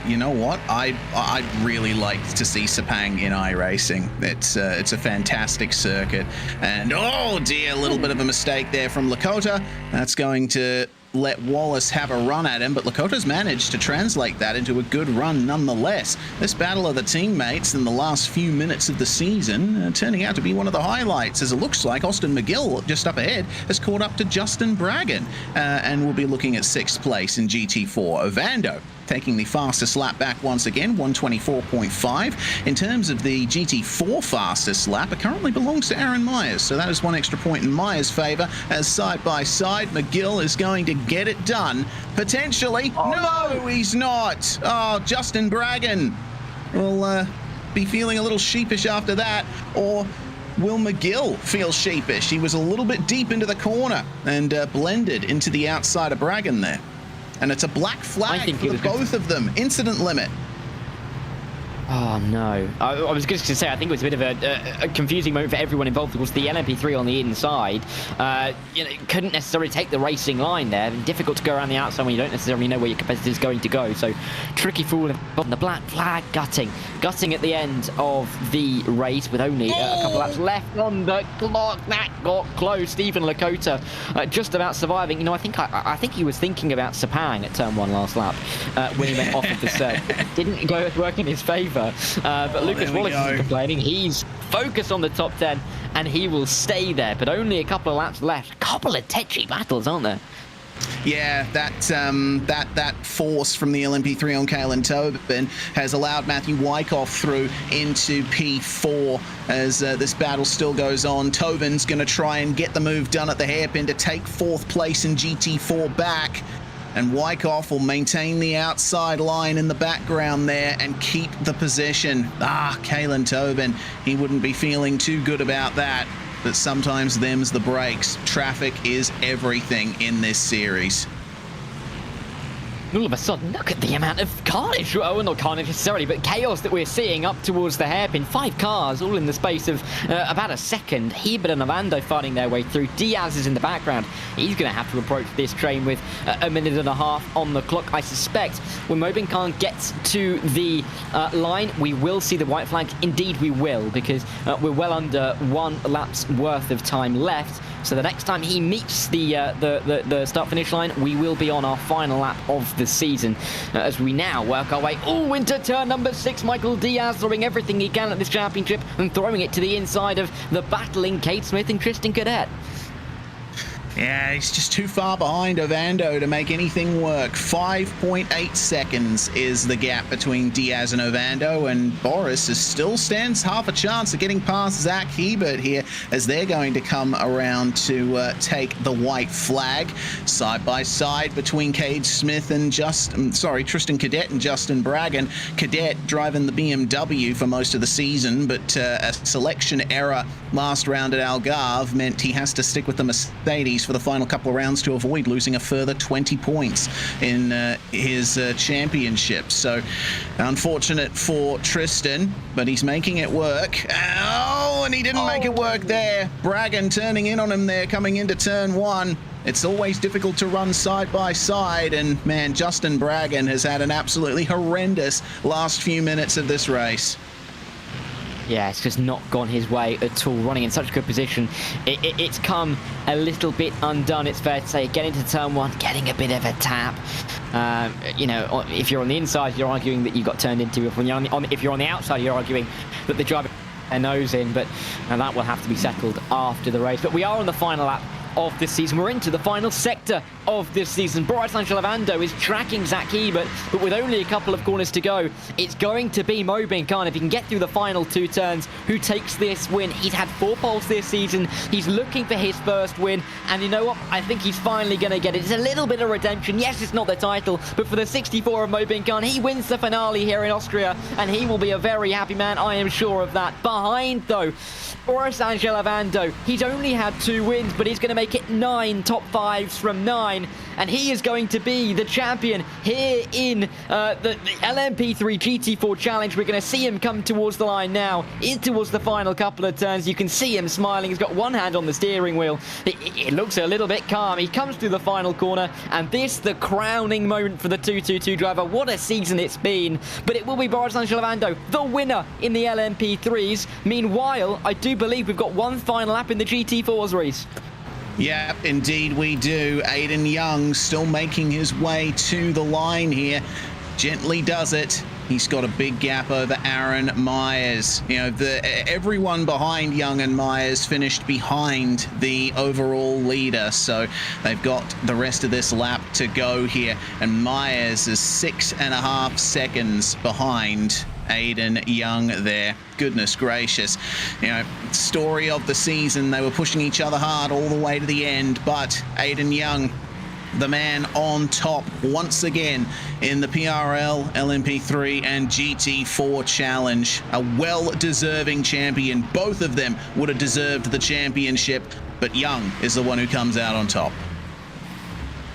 You know what? I'd really like to see Sepang in iRacing. It's a fantastic circuit. And oh dear, a little bit of a mistake there from Lakota. That's going to let Wallace have a run at him, but Lakota's managed to translate that into a good run nonetheless. This battle of the teammates in the last few minutes of the season turning out to be one of the highlights, as it looks like Austin McGill, just up ahead, has caught up to Justin Bragan and will be looking at 6th place in GT4. Ovando taking the fastest lap back once again, 124.5. In terms of the GT4 fastest lap, it currently belongs to Aaron Myers, so that is 1 extra point in Myers' favor, as side by side, McGill is going to get it done, potentially. Oh, no, he's not. Oh, Justin Bragan will be feeling a little sheepish after that, or will McGill feel sheepish? He was a little bit deep into the corner and blended into the outside of Bragan there. And it's a black flag for both of them. Incident limit. Oh, no. I was just going to say, I think it was a bit of a confusing moment for everyone involved. Of course, the LMP3 on the inside, you know, couldn't necessarily take the racing line there. Difficult to go around the outside when you don't necessarily know where your competitor is going to go. So, tricky for all of the black flag gutting at the end of the race with only a couple laps left on the clock. That got close. Stephen Lakota just about surviving. You know, I think he was thinking about Sepang at turn 1 last lap when he went off of the circuit. Didn't go work in his favour. But Lucas Wallace isn't complaining. He's focused on the top 10 and he will stay there, but only a couple of laps left. Couple of tetchy battles, aren't there? Yeah, that force from the LMP3 on Kalen Tobin has allowed Matthew Wyckoff through into P4 as this battle still goes on. Tobin's going to try and get the move done at the hairpin to take 4th place in GT4 back. And Wyckoff will maintain the outside line in the background there and keep the position. Kalen Tobin, he wouldn't be feeling too good about that. But sometimes them's the breaks. Traffic is everything in this series. All of a sudden, look at the amount of carnage, well, not carnage necessarily, but chaos that we're seeing up towards the hairpin. 5 cars, all in the space of about a second. Hebert and Ovando fighting their way through. Diaz is in the background. He's going to have to approach this train with a minute and a half on the clock. I suspect when Mobin Khan gets to the line, we will see the white flag. Indeed, we will, because we're well under 1 lap's worth of time left. So the next time he meets the start-finish line, we will be on our final lap of the season as we now work our way into turn number 6. Michael Diaz throwing everything he can at this championship and throwing it to the inside of the battling Kate Smith and Tristan Cadet. Yeah, he's just too far behind Ovando to make anything work. 5.8 seconds is the gap between Diaz and Ovando, and Boris still stands half a chance of getting past Zach Hebert here as they're going to come around to take the white flag. Side by side between Cade Smith and Tristan Cadet and Justin Bragg. Cadet driving the BMW for most of the season, but a selection error last round at Algarve meant he has to stick with the Mercedes for the final couple of rounds to avoid losing a further 20 points in his championship. So unfortunate for Tristan, but he's making it work. Oh, and he didn't make it work there. Braggan turning in on him there coming into turn 1. It's always difficult to run side by side, and man, Justin Braggan has had an absolutely horrendous last few minutes of this race. Yeah, it's just not gone his way at all. Running in such a good position, it's come a little bit undone, it's fair to say. Getting to turn 1, getting a bit of a tap. You know, if you're on the inside, you're arguing that you got turned into. If you're on the outside, you're arguing that the driver had their nose in. But that will have to be settled after the race. But we are on the final lap of this season. We're into the final sector of this season. Boris Lavando is tracking Zach Hebert, but with only a couple of corners to go, it's going to be Mobin Khan, if he can get through the final 2 turns, who takes this win. He's had 4 poles this season. He's looking for his first win, and you know what? I think he's finally going to get it. It's a little bit of redemption. Yes, it's not the title, but for the 64 of Mobin Khan, he wins the finale here in Austria, and he will be a very happy man, I am sure of that. Behind, though, Boris Lavando, he's only had 2 wins, but he's going to make it 9 top 5s from 9, and he is going to be the champion here in the LMP3 GT4 Challenge. We're going to see him come towards the line now, in towards the final couple of turns. You can see him smiling. He's got one hand on the steering wheel. It looks a little bit calm. He comes through the final corner, and this, the crowning moment for the 222 driver. What a season it's been, but it will be Boris Lavando, the winner in the LMP3s. Meanwhile, I do believe we've got one final lap in the GT4s, Reese. Yeah, indeed we do. Aiden Young still making his way to the line here. Gently does it. He's got a big gap over Aaron Myers. You know, everyone behind Young and Myers finished behind the overall leader, so they've got the rest of this lap to go here. And Myers is 6.5 seconds behind Aiden Young there. Goodness gracious. You know, story of the season. They were pushing each other hard all the way to the end, but Aiden Young, the man on top once again in the PRL, LMP3 and GT4 Challenge. A well-deserving champion. Both of them would have deserved the championship, but Young is the one who comes out on top.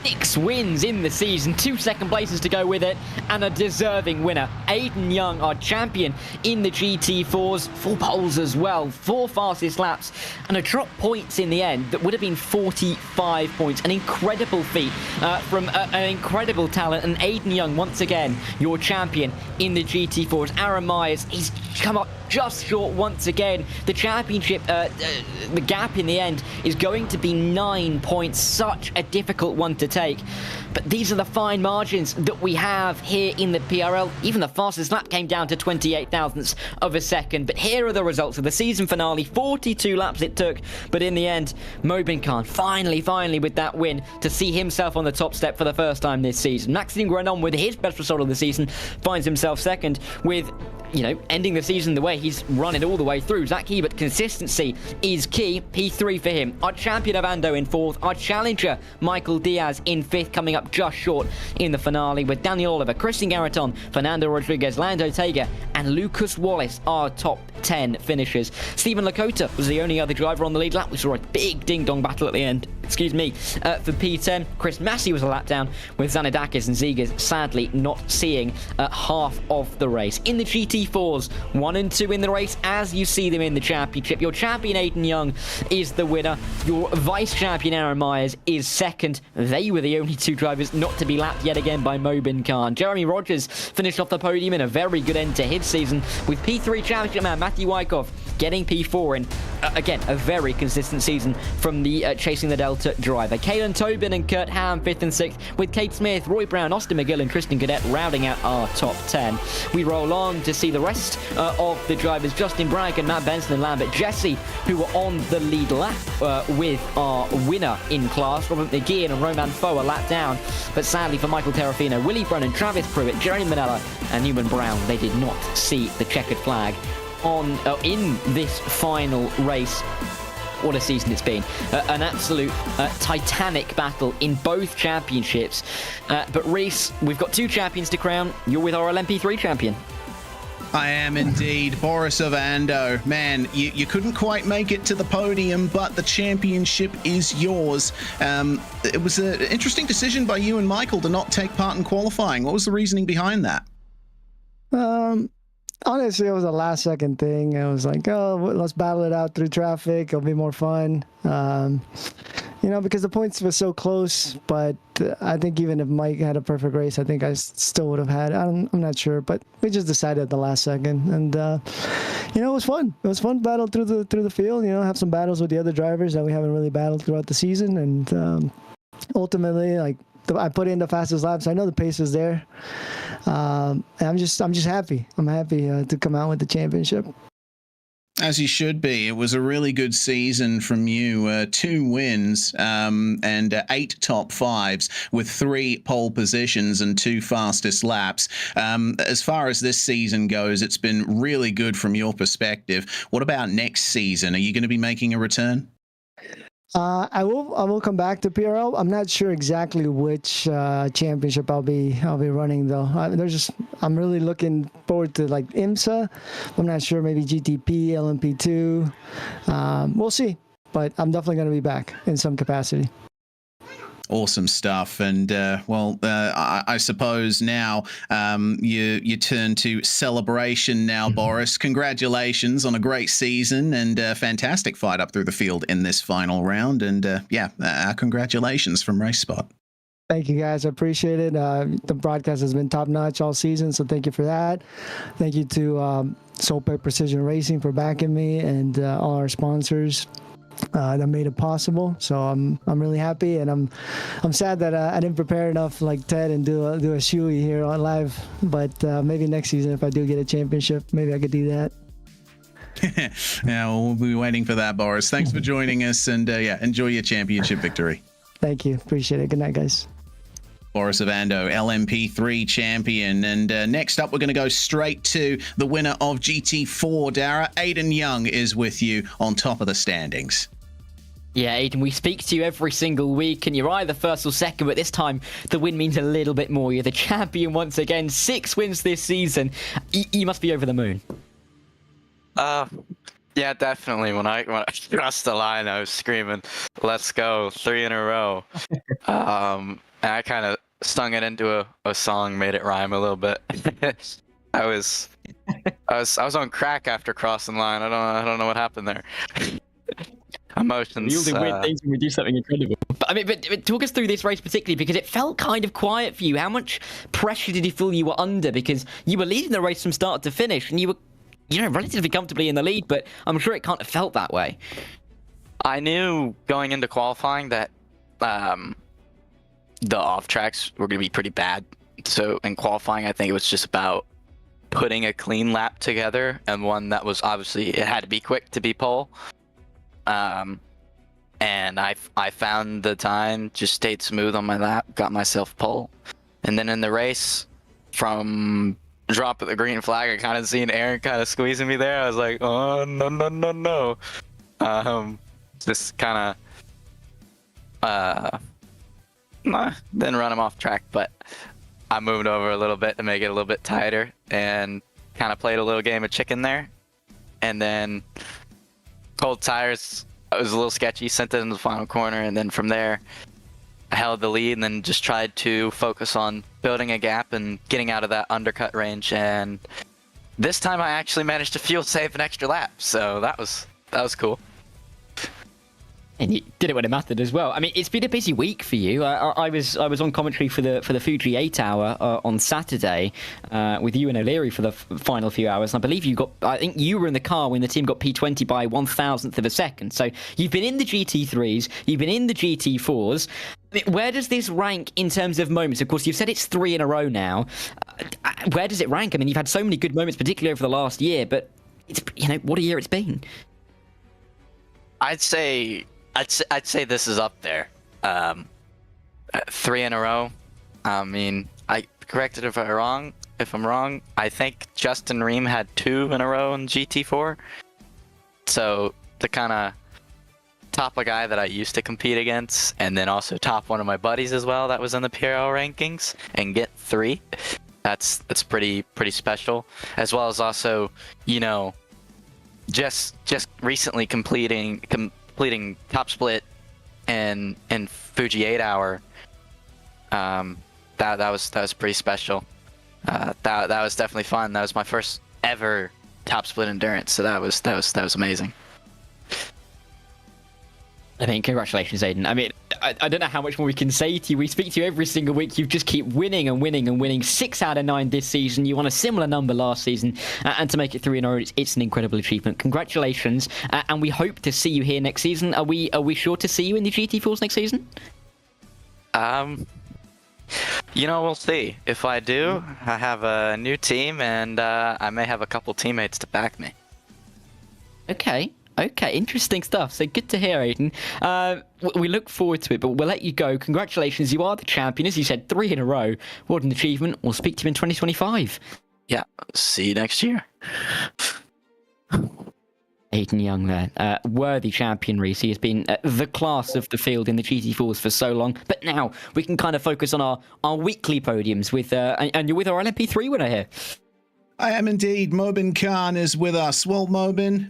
6 wins in the season, 2 second places to go with it, and a deserving winner. Aiden Young, our champion in the GT4s, 4 poles as well, 4 fastest laps, and a drop points in the end that would have been 45 points. An incredible feat from an incredible talent, and Aiden Young, once again, your champion in the GT4s. Aaron Myers, he's come up just short once again. The championship, the gap in the end is going to be 9 points. Such a difficult one to take. But these are the fine margins that we have here in the PRL. Even the fastest lap came down to 28 thousandths of a second. But here are the results of the season finale. 42 laps it took. But in the end, Mobin Khan finally with that win to see himself on the top step for the first time this season. Maxime Grenon, with his best result of the season, finds himself second with, ending the season the way he's run it all the way through. Zach Hebert, consistency is key. P3 for him. Our champion Avando in fourth. Our challenger Michael Diaz in fifth, coming up just short in the finale with Daniel Oliver, Christian Garreton, Fernando Rodriguez, Lando Tega, and Lucas Wallace, our top 10 finishers. Stephen Lakota was the only other driver on the lead lap. We saw a big ding-dong battle at the end. For P10, Chris Massey was a lap down, with Zanadakis and Zegers sadly not seeing half of the race. In the GT4s, 1 and 2 in the race as you see them in the championship. Your champion Aiden Young is the winner. Your vice champion Aaron Myers is second. They were the only two drivers not to be lapped yet again by Mobin Khan. Jeremy Rogers finished off the podium in a very good end to his season, with P3 championship man Matthew Wyckoff getting P4 in, again, a very consistent season from the Chasing the Delta driver. Caelan Tobin and Kurt Ham 5th and 6th, with Kate Smith, Roy Brown, Austin McGill and Tristan Cadet rounding out our top 10. We roll on to see the rest of the drivers. Justin Bragg and Matt Benson and Lambert Jesse, who were on the lead lap with our winner in class. Robert McGeehan and Roman Foe a lap down, but sadly for Michael Terrafino, Willie Brennan, Travis Pruitt, Jeremy Manella and Newman Brown, they did not see the checkered flag in this final race. What a season it's been. An absolute titanic battle in both championships. But Reese, we've got 2 champions to crown. You're with our LMP3 champion. I am indeed. Boris Ovando. Man, you couldn't quite make it to the podium, but the championship is yours. It was an interesting decision by you and Michael to not take part in qualifying. What was the reasoning behind that? Honestly, it was a last-second thing. I was like, let's battle it out through traffic. It'll be more fun. Because the points were so close. But I think even if Mike had a perfect race, I think I still would have had. I'm not sure, but we just decided at the last second, and it was fun. It was fun to battle through the field. Have some battles with the other drivers that we haven't really battled throughout the season, and ultimately, I put in the fastest laps. I know the pace is there. And I'm just happy. I'm happy to come out with the championship. As you should be. It was a really good season from you. 2 wins and 8 top 5s with 3 pole positions and 2 fastest laps. As far as this season goes, it's been really good from your perspective. What about next season? Are you going to be making a return? I will come back to PRL. I'm not sure exactly which championship I'll be running though. I'm really looking forward to IMSA. I'm not sure, maybe GTP, LMP2. We'll see, but I'm definitely going to be back in some capacity. Awesome stuff. And I suppose now you turn to celebration now, Boris. Congratulations on a great season and a fantastic fight up through the field in this final round. And congratulations from RaceSpot. Thank you, guys. I appreciate it. The broadcast has been top-notch all season, so thank you for that. Thank you to Soulpack Precision Racing for backing me, and all our sponsors that made it possible. So I'm really happy, and I'm sad that I didn't prepare enough like Ted and do a shoey here on live. But maybe next season, if I do get a championship, maybe I could do that. Yeah, we'll be waiting for that, Boris. Thanks for joining us, and enjoy your championship victory. Thank you. Appreciate it. Good night, guys. Boris Ovando, LMP3 champion. And next up, we're going to go straight to the winner of GT4, Dara. Aiden Young is with you on top of the standings. Yeah, Aiden, we speak to you every single week, and you're either first or second, but this time the win means a little bit more. You're the champion once again, 6 wins this season. You must be over the moon. Yeah, definitely. When I crossed the line, I was screaming, "Let's go, 3 in a row." And I kind of stung it into a song, made it rhyme a little bit. I was on crack after crossing the line. I don't know what happened there. Emotions. You'll do weird things when we do something incredible. But talk us through this race particularly, because it felt kind of quiet for you. How much pressure did you feel you were under? Because you were leading the race from start to finish, and you were relatively comfortably in the lead, but I'm sure it can't have felt that way. I knew going into qualifying that the off tracks were going to be pretty bad. So in qualifying, I think it was just about putting a clean lap together, and one that was obviously, it had to be quick to be pole. And I found the time, just stayed smooth on my lap, got myself pole. And then in the race, from drop of the green flag, I kind of seen Aaron kind of squeezing me there. I was like, oh, no. Just kind of then run him off track, but I moved over a little bit to make it a little bit tighter and kind of played a little game of chicken there. And then cold tires, it was a little sketchy, sent it in the final corner, and then from there I held the lead and then just tried to focus on building a gap and getting out of that undercut range. And this time I actually managed to fuel save an extra lap, so that was cool. And you did it when it mattered as well. I mean, it's been a busy week for you. I was on commentary for the Fuji 8 hour on Saturday with you and O'Leary for the final few hours. And I think you were in the car when the team got P20 by 1,000th of a second. So you've been in the GT3s, you've been in the GT4s. I mean, where does this rank in terms of moments? Of course, you've said it's 3 in a row now. Where does it rank? I mean, you've had so many good moments, particularly over the last year, but it's, what a year it's been. I'd say this is up there. 3 in a row. I mean, I corrected if I'm wrong. I think Justin Ream had 2 in a row in GT4. So to kind of top a guy that I used to compete against, and then also top one of my buddies as well that was in the PRL rankings, and get 3. That's pretty special. As well as also, just recently completing top split in Fuji 8 hour. That was pretty special. That was definitely fun. That was my first ever top split endurance, so that was amazing. I mean, congratulations, Aiden. I mean, I don't know how much more we can say to you. We speak to you every single week. You just keep winning and winning and winning. 6 out of 9 this season. You won a similar number last season. And to make it 3 in a row, it's an incredible achievement. Congratulations. And we hope to see you here next season. Are we sure to see you in the GT4s next season? We'll see. If I do, I have a new team, and I may have a couple teammates to back me. Okay, interesting stuff. So good to hear, Aiden. We look forward to it, but we'll let you go. Congratulations, you are the champion. As you said, 3 in a row. What an achievement. We'll speak to you in 2025. Yeah, see you next year. Aiden Young there. Worthy champion, Reese. He has been the class of the field in the GT4s for so long. But now we can kind of focus on our weekly podiums with, and you're with our LMP3 winner here. I am indeed. Mobin Khan is with us. Well, Mobin,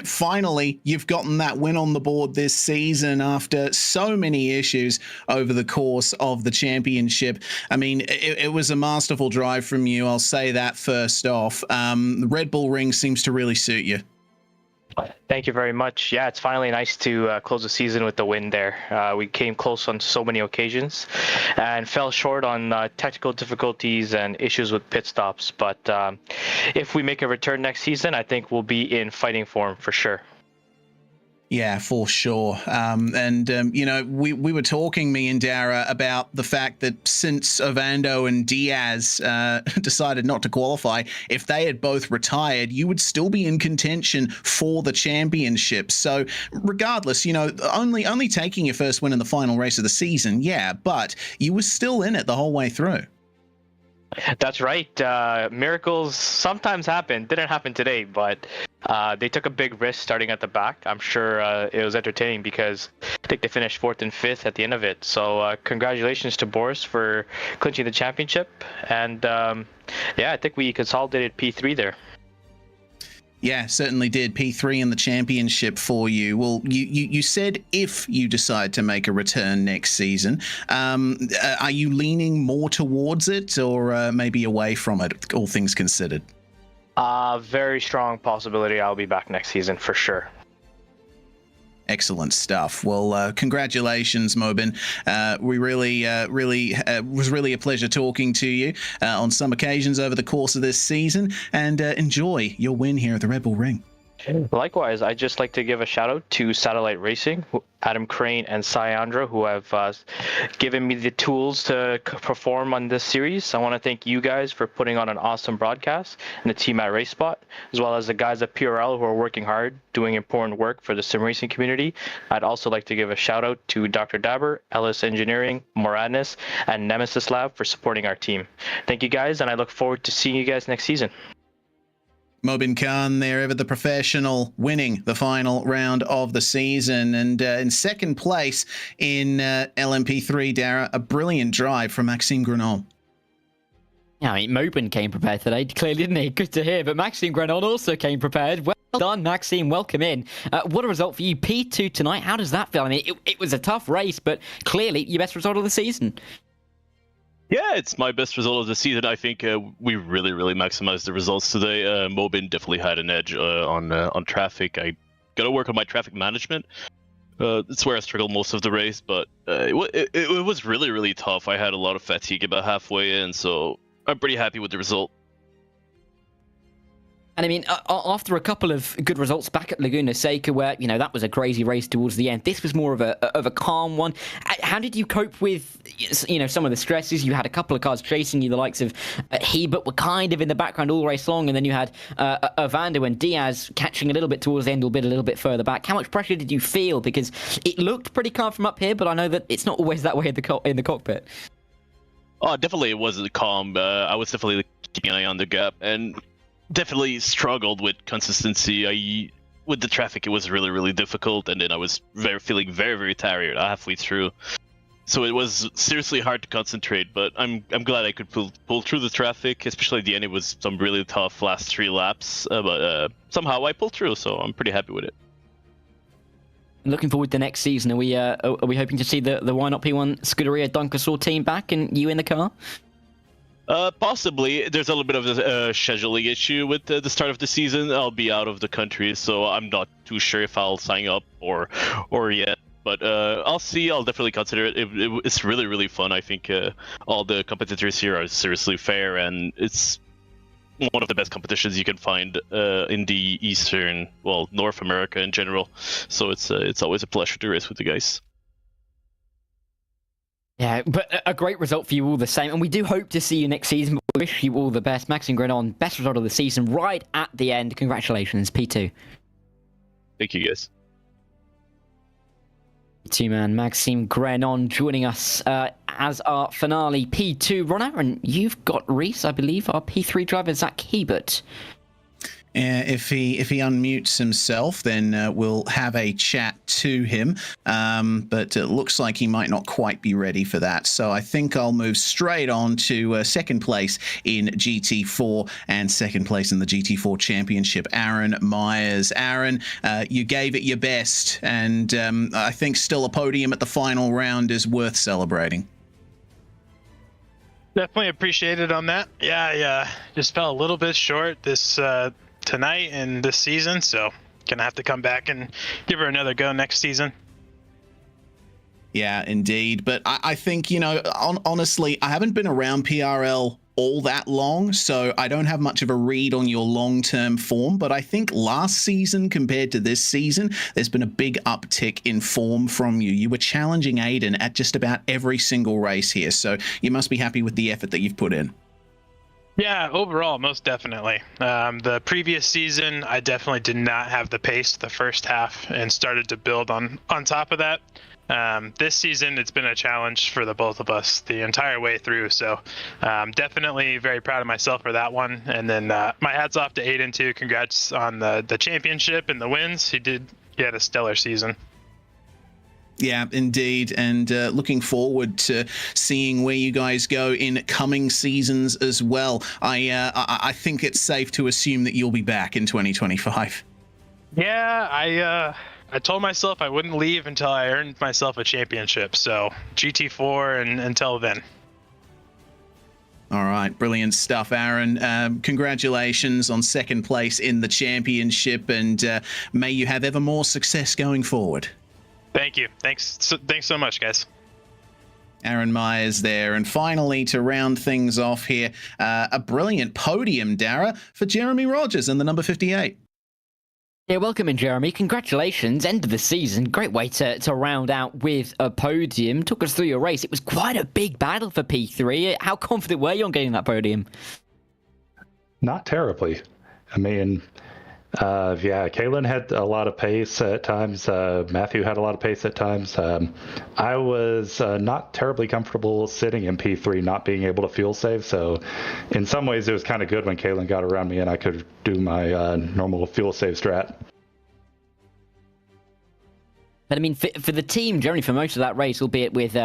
finally, you've gotten that win on the board this season after so many issues over the course of the championship. I mean, it was a masterful drive from you. I'll say that first off. The Red Bull Ring seems to really suit you. Thank you very much. Yeah, it's finally nice to close the season with the win there. We came close on so many occasions and fell short on technical difficulties and issues with pit stops. But if we make a return next season, I think we'll be in fighting form for sure. Yeah, for sure. We were talking, me and Dara, about the fact that since Ovando and Diaz decided not to qualify, if they had both retired, you would still be in contention for the championship. So regardless, only taking your first win in the final race of the season, yeah, but you were still in it the whole way through. That's right. Miracles sometimes happen. Didn't happen today, but they took a big risk starting at the back. I'm sure it was entertaining because I think they finished 4th and 5th at the end of it. So congratulations to Boris for clinching the championship. And I think we consolidated P3 there. Yeah, certainly did. P3 in the championship for you. Well, you said if you decide to make a return next season, are you leaning more towards it or maybe away from it, all things considered? Very strong possibility I'll be back next season for sure. Excellent stuff. Well, congratulations, Mobin. We was really a pleasure talking to you on some occasions over the course of this season, and enjoy your win here at the Red Bull Ring. Likewise, I'd just like to give a shout out to Satellite Racing, Adam Crane and Syandra, who have given me the tools to perform on this series. I want to thank you guys for putting on an awesome broadcast, and the team at RaceSpot, as well as the guys at PRL who are working hard, doing important work for the sim racing community. I'd also like to give a shout out to Dr. Dabber, Ellis Engineering, Moradnis, and Nemesis Lab for supporting our team. Thank you guys, and I look forward to seeing you guys next season. Mobin Khan there, ever the professional, winning the final round of the season. And in second place in LMP3, Dara, a brilliant drive from Maxime Grenon. Yeah, I mean, Mobin came prepared today, clearly, didn't he? Good to hear. But Maxime Grenon also came prepared. Well done, Maxime. Welcome in. What a result for you. P2 tonight. How does that feel? I mean, it was a tough race, but clearly your best result of the season. Yeah, it's my best result of the season. I think we really maximized the results today. Mobin definitely had an edge on traffic. I got to work on my traffic management. It's where I struggled most of the race, but it was really tough. I had a lot of fatigue about halfway in, so I'm pretty happy with the result. And I mean, after a couple of good results back at Laguna Seca, where, you know, that was a crazy race towards the end, this was more of a calm one. How did you cope with, you know, some of the stresses? You had a couple of cars chasing you, the likes of Hebert were kind of in the background all race long, and then you had Evander and Diaz catching a little bit towards the end, albeit a little bit further back. How much pressure did you feel? Because it looked pretty calm from up here, but I know that it's not always that way in the cockpit. Oh, definitely it wasn't calm. I was definitely keeping an eye on the gap, and definitely struggled with consistency. With the traffic, it was really difficult, and then I was feeling very tired halfway through. So it was seriously hard to concentrate, but I'm glad I could pull through the traffic, especially at the end. It was some really tough last 3 laps, but somehow I pulled through, so I'm pretty happy with it. Looking forward to next season. Are we hoping to see the Why Not P1 Scuderia Dunkersaw team back and you in the car? Possibly. There's a little bit of a scheduling issue with the start of the season. I'll be out of the country, so I'm not too sure if I'll sign up or yet. But I'll see. I'll definitely consider it. It's really fun. I think all the competitors here are seriously fair, and it's one of the best competitions you can find in the North America in general. So it's always a pleasure to race with the guys. Yeah, but a great result for you all the same, and we do hope to see you next season. We wish you all the best. Maxime Grenon, best result of the season right at the end. Congratulations, P2. Thank you, guys. P2 man Maxime Grenon joining us as our finale P2 runner, and you've got Reese, I believe, our P3 driver, Zach Hebert. If he unmutes himself, then we'll have a chat to him. But it looks like he might not quite be ready for that. So I think I'll move straight on to second place in GT4 and second place in the GT4 Championship. Aaron Myers. Aaron, you gave it your best, and I think still a podium at the final round is worth celebrating. Definitely appreciated on that. Yeah, just fell a little bit short this tonight and this season, so gonna have to come back and give her another go next season. Yeah, indeed. But I think, you know, honestly, I haven't been around PRL all that long, so I don't have much of a read on your long-term form, but I think last season compared to this season, there's been a big uptick in form from you. You were challenging Aiden at just about every single race here, so you must be happy with the effort that you've put in. Yeah, overall, most definitely. The previous season, I definitely did not have the pace the first half and started to build on top of that. This season, it's been a challenge for the both of us the entire way through. So definitely very proud of myself for that one. And then my hats off to Aiden, too. Congrats on the championship and the wins. He had a stellar season. Yeah, indeed. And looking forward to seeing where you guys go in coming seasons as well. I think it's safe to assume that you'll be back in 2025. Yeah, I told myself I wouldn't leave until I earned myself a championship. So GT4 and until then. All right, brilliant stuff, Aaron. Congratulations on second place in the championship, and may you have ever more success going forward. Thank you. Thanks so much, guys. Aaron Myers there. And finally, to round things off here, a brilliant podium, Dara, for Jeremy Rogers in the number 58. Yeah, welcome in, Jeremy. Congratulations. End of the season. Great way to round out with a podium. Took us through your race. It was quite a big battle for P3. How confident were you on getting that podium? Not terribly. I mean, Kalen had a lot of pace at times. Matthew had a lot of pace at times. I was not terribly comfortable sitting in P3, not being able to fuel save. So in some ways, it was kind of good when Kalen got around me and I could do my normal fuel save strat. But I mean, for the team, Jeremy, for most of that race, albeit with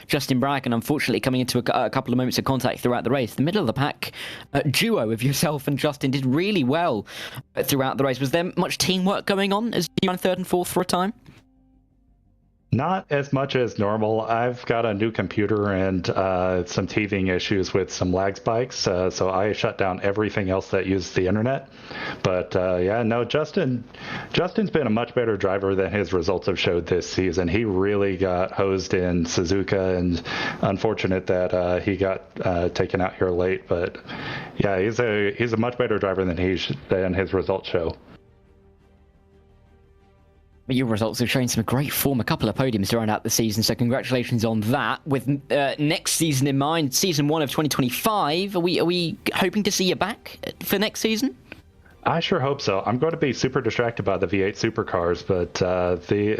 Justin Bragg and unfortunately coming into a couple of moments of contact throughout the race, the middle of the pack duo of yourself and Justin did really well throughout the race. Was there much teamwork going on as you ran third and fourth for a time? Not as much as normal. I've got a new computer and some teething issues with some lag spikes, so I shut down everything else that uses the internet. But Justin's been a much better driver than his results have showed this season. He really got hosed in Suzuka, and unfortunate that he got taken out here late. But yeah, he's a much better driver than his results show. But your results have shown some great form, a couple of podiums to round out the season, so congratulations on that. With next season in mind, season 1 of 2025, are we hoping to see you back for next season? I sure hope so. I'm going to be super distracted by the V8 supercars, but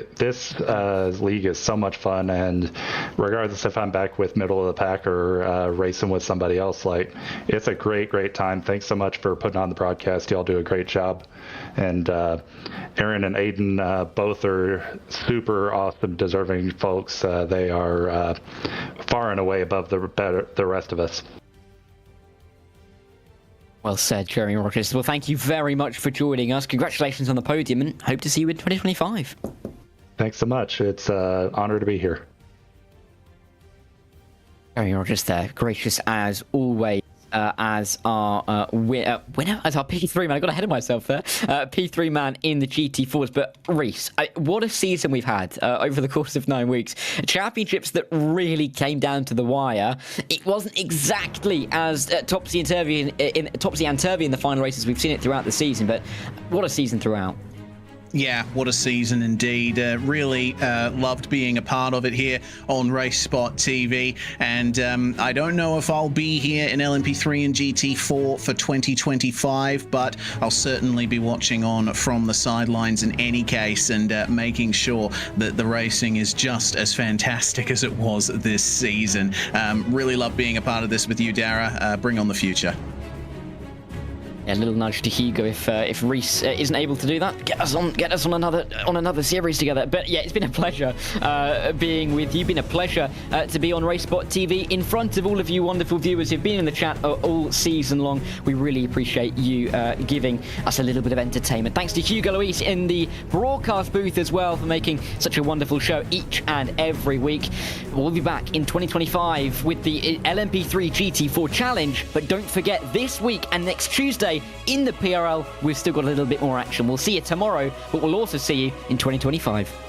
this league is so much fun, and regardless if I'm back with middle of the pack or racing with somebody else, like, it's a great time. Thanks so much for putting on the broadcast. Y'all do a great job. And Aaron and Aiden both are super awesome, deserving folks. They are far and away above the rest of us. Well said, Jeremy Rogers. Well, thank you very much for joining us. Congratulations on the podium, and hope to see you in 2025. Thanks so much. It's an honor to be here. Jeremy Rogers there, gracious as always. As our winner, as our P3 man. I got ahead of myself there. P3 man in the GT4s. But Reese, what a season we've had over the course of 9 weeks. Championships that really came down to the wire. It wasn't exactly as topsy-turvy in the final races. We've seen it throughout the season, but what a season throughout. Yeah, what a season indeed. Really loved being a part of it here on RaceSpotTV. And I don't know if I'll be here in LMP3 and GT4 for 2025, but I'll certainly be watching on from the sidelines in any case, and making sure that the racing is just as fantastic as it was this season. Really love being a part of this with you, Dara. Bring on the future. A little nudge to Hugo if Reese isn't able to do that, get us on another series together. But yeah, it's been a pleasure being with you. Been a pleasure to be on RaceSpotTV in front of all of you wonderful viewers who've been in the chat all season long. We really appreciate you giving us a little bit of entertainment. Thanks to Hugo Luis in the broadcast booth as well for making such a wonderful show each and every week. We'll be back in 2025 with the LMP3 GT4 Challenge. But don't forget, this week and next Tuesday in the PRL, we've still got a little bit more action. We'll see you tomorrow, but we'll also see you in 2025.